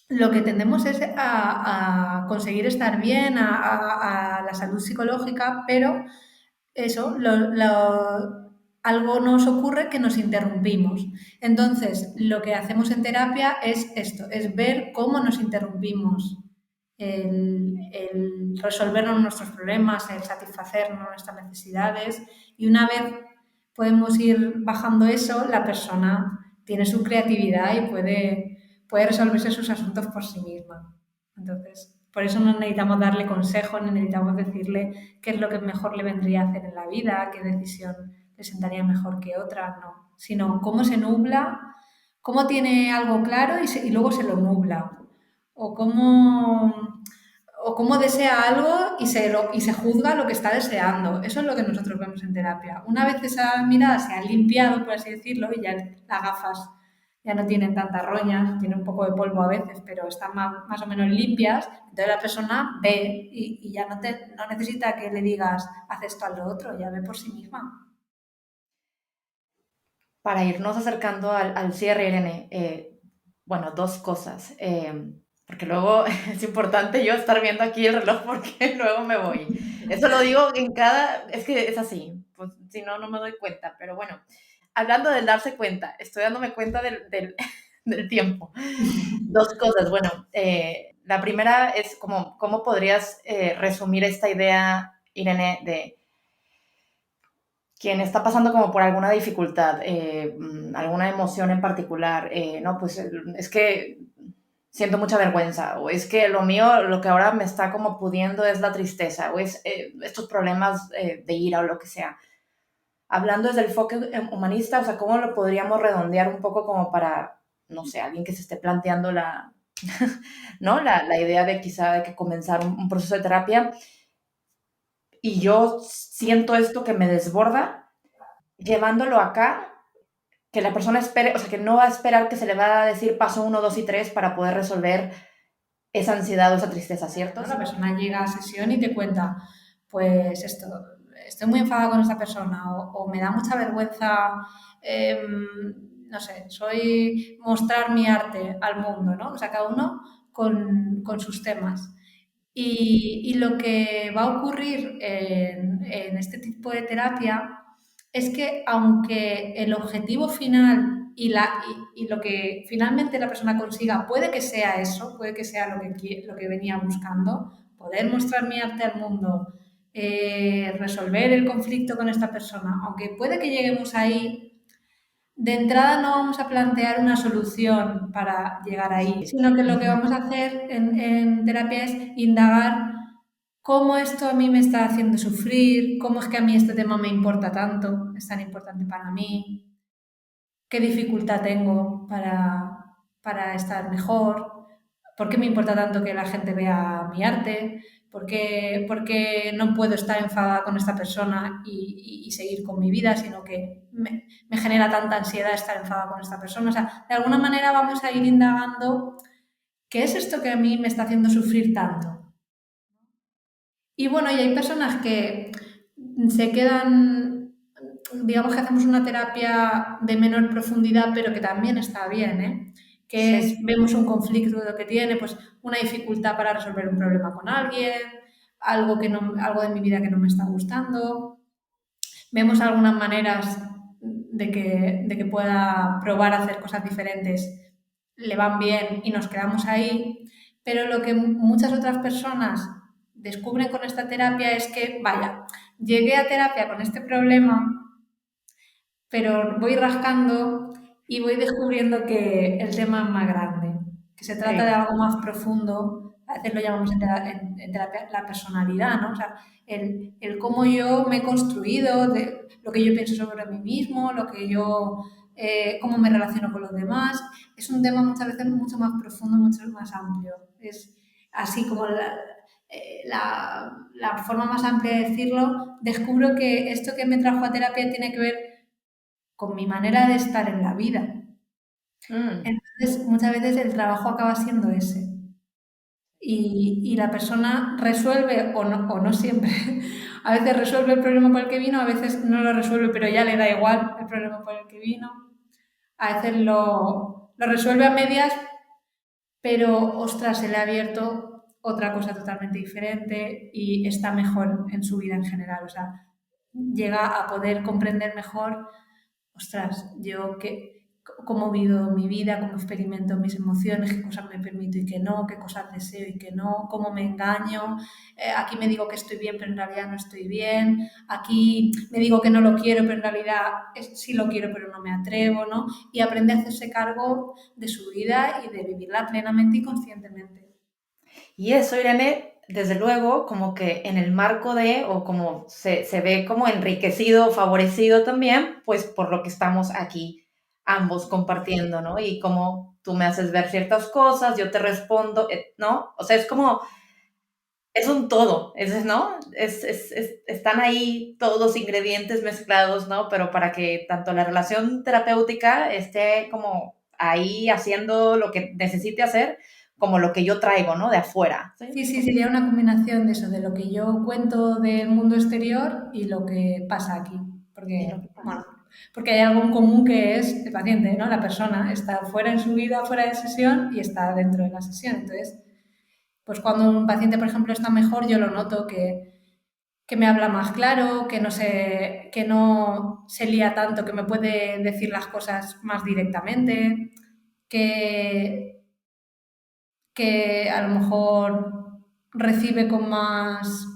lo que tendemos es a conseguir estar bien, a la salud psicológica, pero eso, algo nos ocurre que nos interrumpimos. Entonces, lo que hacemos en terapia es esto, es ver cómo nos interrumpimos, el resolvernos nuestros problemas, el satisfacernos nuestras necesidades. Y una vez podemos ir bajando eso, la persona tiene su creatividad y puede resolverse sus asuntos por sí misma. Entonces, por eso no necesitamos darle consejos, ni necesitamos decirle qué es lo que mejor le vendría a hacer en la vida, qué decisión le sentaría mejor que otra, no. Sino cómo se nubla, cómo tiene algo claro y luego se lo nubla. O cómo desea algo y se juzga lo que está deseando. Eso es lo que nosotros vemos en terapia. Una vez esa mirada se ha limpiado, por así decirlo, y ya las gafas ya no tienen tantas roñas, tienen un poco de polvo a veces, pero están más o menos limpias, entonces la persona ve y ya no necesita que le digas, haz esto, haz lo otro, ya ve por sí misma. Para irnos acercando al cierre, Irene, bueno, dos cosas. Porque luego es importante yo estar viendo aquí el reloj porque luego me voy. Eso lo digo en cada, es que es así, pues si no, no me doy cuenta. Pero bueno, hablando del darse cuenta, estoy dándome cuenta del tiempo. Dos cosas. Bueno, la primera es cómo podrías resumir esta idea, Irene, de quien está pasando como por alguna dificultad, alguna emoción en particular, no, pues es que siento mucha vergüenza, o es que lo mío, lo que ahora me está como pudiendo es la tristeza, o es estos problemas de ira o lo que sea. Hablando desde el enfoque humanista, o sea, ¿cómo lo podríamos redondear un poco como para, no sé, alguien que se esté planteando ¿no? La idea de quizá de que comenzar un proceso de terapia y yo siento esto que me desborda, llevándolo acá, que la persona espere, o sea, que no va a esperar que se le va a decir paso uno, dos y tres para poder resolver esa ansiedad o esa tristeza, ¿cierto? ¿No? La persona llega a sesión y te cuenta, pues esto, estoy muy enfadada con esta persona o me da mucha vergüenza, no sé, soy mostrar mi arte al mundo, ¿no? O sea, cada uno con sus temas. Y lo que va a ocurrir en este tipo de terapia es que aunque el objetivo final y lo que finalmente la persona consiga puede que sea eso, puede que sea lo que venía buscando, poder mostrar mi arte al mundo, resolver el conflicto con esta persona, aunque puede que lleguemos ahí, de entrada no vamos a plantear una solución para llegar ahí, sino que lo que vamos a hacer en terapia es indagar cómo esto a mí me está haciendo sufrir, cómo es que a mí este tema me importa tanto, es tan importante para mí, qué dificultad tengo para estar mejor, por qué me importa tanto que la gente vea mi arte, por qué no puedo estar enfadada con esta persona y seguir con mi vida, sino que me genera tanta ansiedad estar enfadada con esta persona. O sea, de alguna manera vamos a ir indagando qué es esto que a mí me está haciendo sufrir tanto. Y bueno, y hay personas que se quedan, digamos que hacemos una terapia de menor profundidad, pero que también está bien, ¿eh? Que es, Sí. vemos un conflicto de lo que tiene, pues una dificultad para resolver un problema con alguien, algo, algo de mi vida que no me está gustando. Vemos algunas maneras de que pueda probar a hacer cosas diferentes, le van bien y nos quedamos ahí, pero lo que muchas otras personas descubren con esta terapia es que, vaya, llegué a terapia con este problema, pero voy rascando y voy descubriendo que el tema es más grande, que se trata de algo más profundo. A veces lo llamamos en terapia la personalidad, ¿no? O sea, el cómo yo me he construido, de lo que yo pienso sobre mí mismo, lo que yo, cómo me relaciono con los demás. Es un tema muchas veces mucho más profundo, mucho más amplio. Es así como la forma más amplia de decirlo. Descubro que esto que me trajo a terapia tiene que ver con mi manera de estar en la vida. Mm, Entonces, muchas veces el trabajo acaba siendo ese. Y la persona resuelve o no siempre. A veces resuelve el problema por el que vino, a veces no lo resuelve, pero ya le da igual el problema por el que vino. A veces lo resuelve a medias, pero ostras, se le ha abierto otra cosa totalmente diferente y está mejor en su vida en general. O sea, llega a poder comprender mejor, ostras, yo cómo vivo mi vida, cómo experimento mis emociones, qué cosas me permito y qué no, qué cosas deseo y qué no, cómo me engaño, aquí me digo que estoy bien pero en realidad no estoy bien, aquí me digo que no lo quiero pero en realidad sí lo quiero pero no me atrevo, ¿no? Y aprende a hacerse cargo de su vida y de vivirla plenamente y conscientemente. Y eso, Irene, desde luego, como que en el marco de, o como se ve como enriquecido, favorecido también, pues por lo que estamos aquí ambos compartiendo, ¿no? Y como tú me haces ver ciertas cosas, yo te respondo, ¿no? O sea, es como, es un todo, ¿no? Están ahí todos los ingredientes mezclados, ¿no? Pero para que tanto la relación terapéutica esté como ahí haciendo lo que necesite hacer, como lo que yo traigo, ¿no? De afuera, ¿sí? Sí, sí, sería una combinación de eso, de lo que yo cuento del mundo exterior y lo que pasa aquí. Y lo que Porque, pasa. bueno, porque hay algo en común que es el paciente, ¿no? La persona está fuera en su vida, fuera de sesión y está dentro de la sesión. Entonces, pues cuando un paciente, por ejemplo, está mejor, yo lo noto que me habla más claro, que no se lía tanto, que me puede decir las cosas más directamente, que, que a lo mejor recibe con más,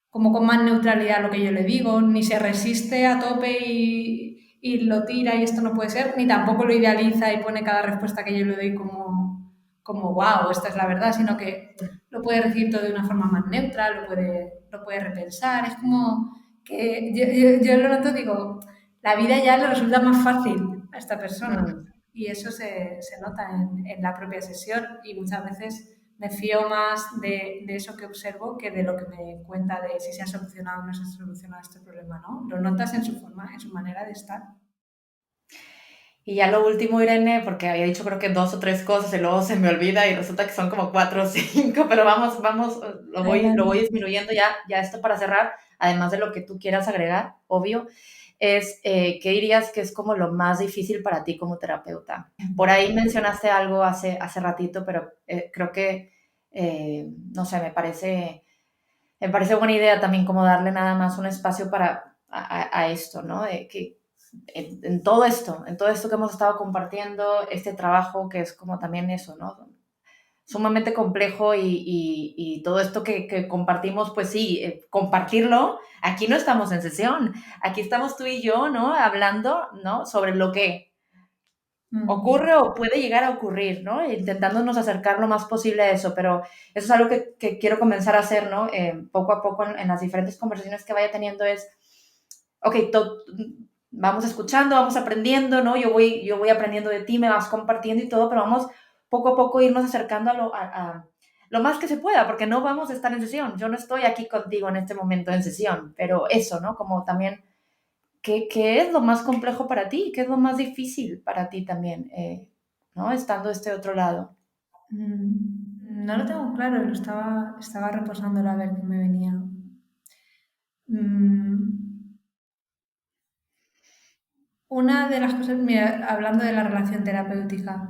como con más neutralidad lo que yo le digo, ni se resiste a tope y lo tira y esto no puede ser, ni tampoco lo idealiza y pone cada respuesta que yo le doy como wow, esta es la verdad, sino que lo puede recibir todo de una forma más neutra, lo puede repensar, es como que yo lo noto, digo, la vida ya le resulta más fácil a esta persona. Mm. Y eso se nota en la propia sesión y muchas veces me fío más de eso que observo que de lo que me cuenta de si se ha solucionado o no se ha solucionado este problema, ¿no? Lo notas en su forma, en su manera de estar. Y ya lo último, Irene, porque había dicho creo que dos o tres cosas y luego se me olvida y resulta que son como cuatro o cinco, pero vamos, lo voy Adelante. disminuyendo ya esto para cerrar, además de lo que tú quieras agregar, obvio, es, ¿qué dirías que es como lo más difícil para ti como terapeuta? Por ahí mencionaste algo hace ratito, pero creo que, no sé, me parece buena idea también como darle nada más un espacio para a esto, ¿no? De que en todo esto que hemos estado compartiendo, este trabajo que es como también eso, ¿no? sumamente complejo y todo esto que compartimos, pues sí, compartirlo. Aquí no estamos en sesión, aquí estamos tú y yo, ¿no? Hablando, ¿no? Sobre lo que ocurre o puede llegar a ocurrir, ¿no? Intentándonos acercar lo más posible a eso, pero eso es algo que quiero comenzar a hacer, ¿no? Poco a poco en las diferentes conversaciones que vaya teniendo es, ok, vamos escuchando, vamos aprendiendo, ¿no? Yo voy aprendiendo de ti, me vas compartiendo y todo, pero vamos poco a poco irnos acercando a lo más que se pueda, porque no vamos a estar en sesión. Yo no estoy aquí contigo en este momento en sesión, pero eso, ¿no? Como también, ¿qué es lo más complejo para ti? ¿Qué es lo más difícil para ti también, ¿no? Estando este otro lado. No lo tengo claro, estaba reposándolo a ver qué me venía. Mm, Una de las cosas, mira, hablando de la relación terapéutica,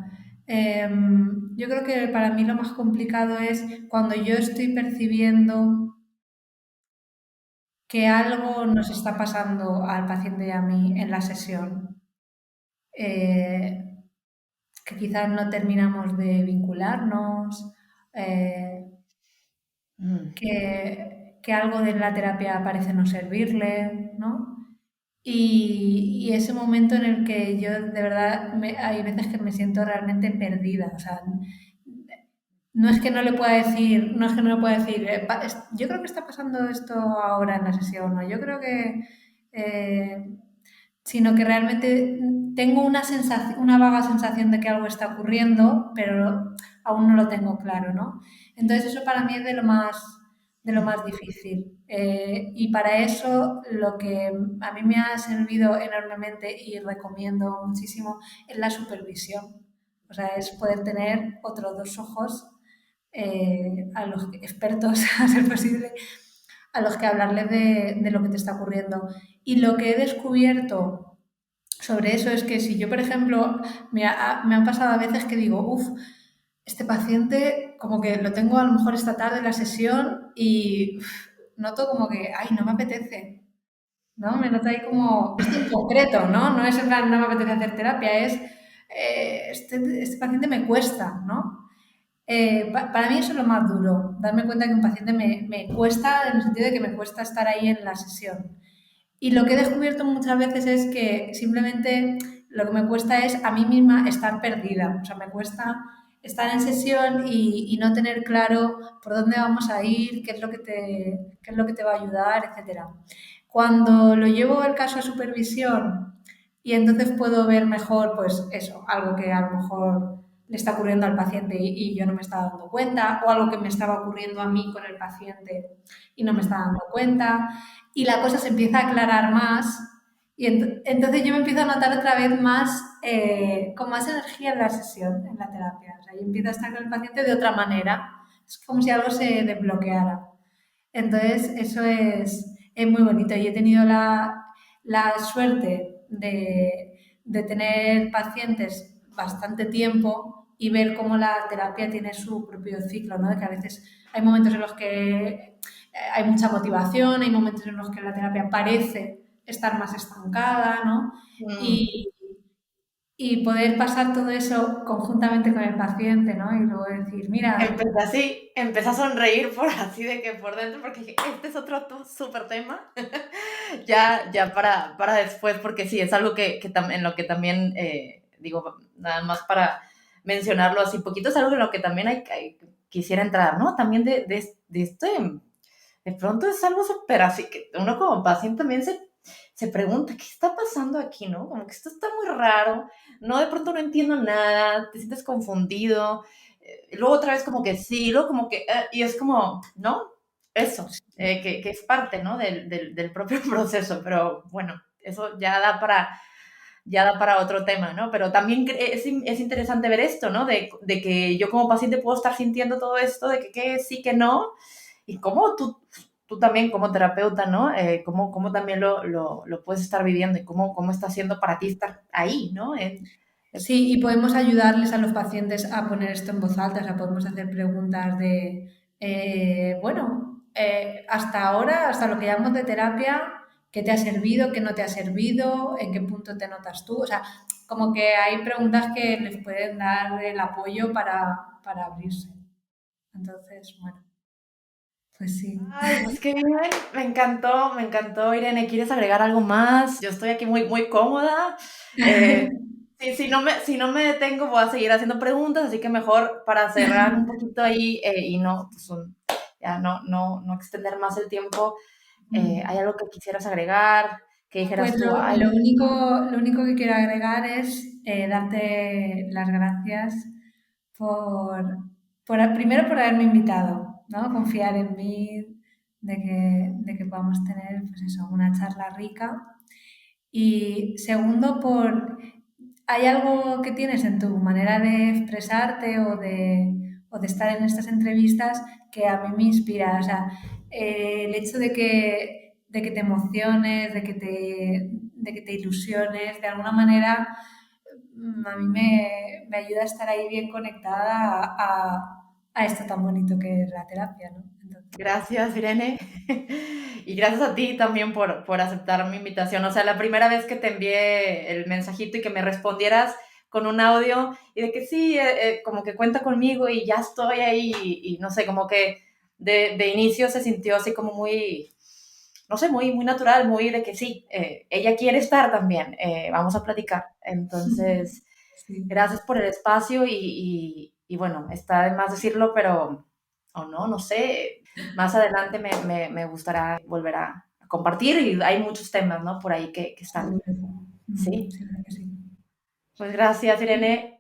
yo creo que para mí lo más complicado es cuando yo estoy percibiendo que algo nos está pasando al paciente y a mí en la sesión, eh, que quizás no terminamos de vincularnos, eh, Mm, que algo de la terapia parece no servirle, ¿no? Y ese momento en el que yo de verdad hay veces que me siento realmente perdida, o sea, no es que no le pueda decir, no es que no le pueda decir, yo creo que está pasando esto ahora en la sesión, ¿no? Yo creo que, eh, sino que realmente tengo una sensación, una vaga sensación de que algo está ocurriendo, pero aún no lo tengo claro, ¿no? Entonces eso para mí es de lo más difícil. Y para eso lo que a mí me ha servido enormemente y recomiendo muchísimo es la supervisión. O sea, es poder tener otros dos ojos a los expertos, a ser posible, a los que hablarles de lo que te está ocurriendo. Y lo que he descubierto sobre eso es que si yo, por ejemplo, me han pasado a veces que digo, uff, este paciente como que lo tengo a lo mejor esta tarde en la sesión y noto como que, ay, no me apetece, ¿no? Me noto ahí como, esto en concreto, ¿no? No es en plan, no me apetece hacer terapia, es, este paciente me cuesta, ¿no? Para mí eso es lo más duro, darme cuenta que un paciente me cuesta, en el sentido de que me cuesta estar ahí en la sesión. Y lo que he descubierto muchas veces es que simplemente lo que me cuesta es a mí misma estar perdida. O sea, me cuesta estar en sesión y no tener claro por dónde vamos a ir, qué es lo que te va a ayudar, etcétera. Cuando lo llevo el caso a supervisión y entonces puedo ver mejor, pues eso, algo que a lo mejor le está ocurriendo al paciente y yo no me estaba dando cuenta, o algo que me estaba ocurriendo a mí con el paciente y no me estaba dando cuenta, y la cosa se empieza a aclarar más, y entonces yo me empiezo a notar otra vez más, con más energía en la sesión, en la terapia. O sea, yo empiezo a estar con el paciente de otra manera, es como si algo se desbloqueara. Entonces, eso es muy bonito. Y he tenido la suerte de tener pacientes bastante tiempo y ver cómo la terapia tiene su propio ciclo, ¿no? De que a veces hay momentos en los que hay mucha motivación, hay momentos en los que la terapia parece estar más estancada, ¿no? mm. Y, y poder pasar todo eso conjuntamente con el paciente, ¿no? Y luego decir, mira, Empecé a sonreír por así de que por dentro, porque dije, este es otro súper tema, ya para después, porque sí, es algo en lo que también, digo, nada más para mencionarlo así poquito, es algo en lo que también quisiera entrar, ¿no? También de este, de pronto es algo súper así, que uno como paciente también se pregunta, ¿qué está pasando aquí, no? Como que esto está muy raro, no, de pronto no entiendo nada, te sientes confundido, luego otra vez como que sí, luego como que, y es como, ¿no? Eso, que es parte, ¿no? Del propio proceso, pero bueno, eso ya da para otro tema, ¿no? Pero también es interesante ver esto, ¿no? De que yo como paciente puedo estar sintiendo todo esto, de que sí, que no, y cómo tú también como terapeuta, ¿no? Cómo también lo puedes estar viviendo y cómo está siendo para ti estar ahí, ¿no? sí, y podemos ayudarles a los pacientes a poner esto en voz alta, o sea, podemos hacer preguntas de, bueno, hasta ahora, hasta lo que llamamos de terapia, ¿qué te ha servido, qué no te ha servido, en qué punto te notas tú? O sea, como que hay preguntas que les pueden dar el apoyo para abrirse. Entonces, bueno, pues sí. Ay, pues qué bien, me encantó, Irene. ¿Quieres agregar algo más? Yo estoy aquí muy, muy cómoda. Eh, sí, si no me detengo, voy a seguir haciendo preguntas, así que mejor para cerrar un poquito ahí y no, pues ya no extender más el tiempo. ¿Hay algo que quisieras agregar? Que Pues dijeras tú, ay, lo único que quiero agregar es darte las gracias por, primero por haberme invitado, ¿no? Confiar en mí, de que podamos tener, pues eso, una charla rica. Y segundo, hay algo que tienes en tu manera de expresarte o de estar en estas entrevistas que a mí me inspira. O sea, el hecho de que te emociones, de que te ilusiones, de alguna manera, a mí me ayuda a estar ahí bien conectada a esto tan bonito que es la terapia, ¿no? Entonces, gracias, Irene. Y gracias a ti también por aceptar mi invitación. O sea, la primera vez que te envié el mensajito y que me respondieras con un audio y de que sí, como que cuenta conmigo y ya estoy ahí y no sé, como que de inicio se sintió así como muy, no sé, muy, muy natural, muy de que sí, ella quiere estar también, vamos a platicar. Entonces, sí. gracias por el espacio y bueno, está de más decirlo, pero, o no, no sé, más adelante me gustará volver a compartir y hay muchos temas, ¿no? Por ahí que están, Seguro. ¿sí? Seguro que sí. Pues gracias, Irene.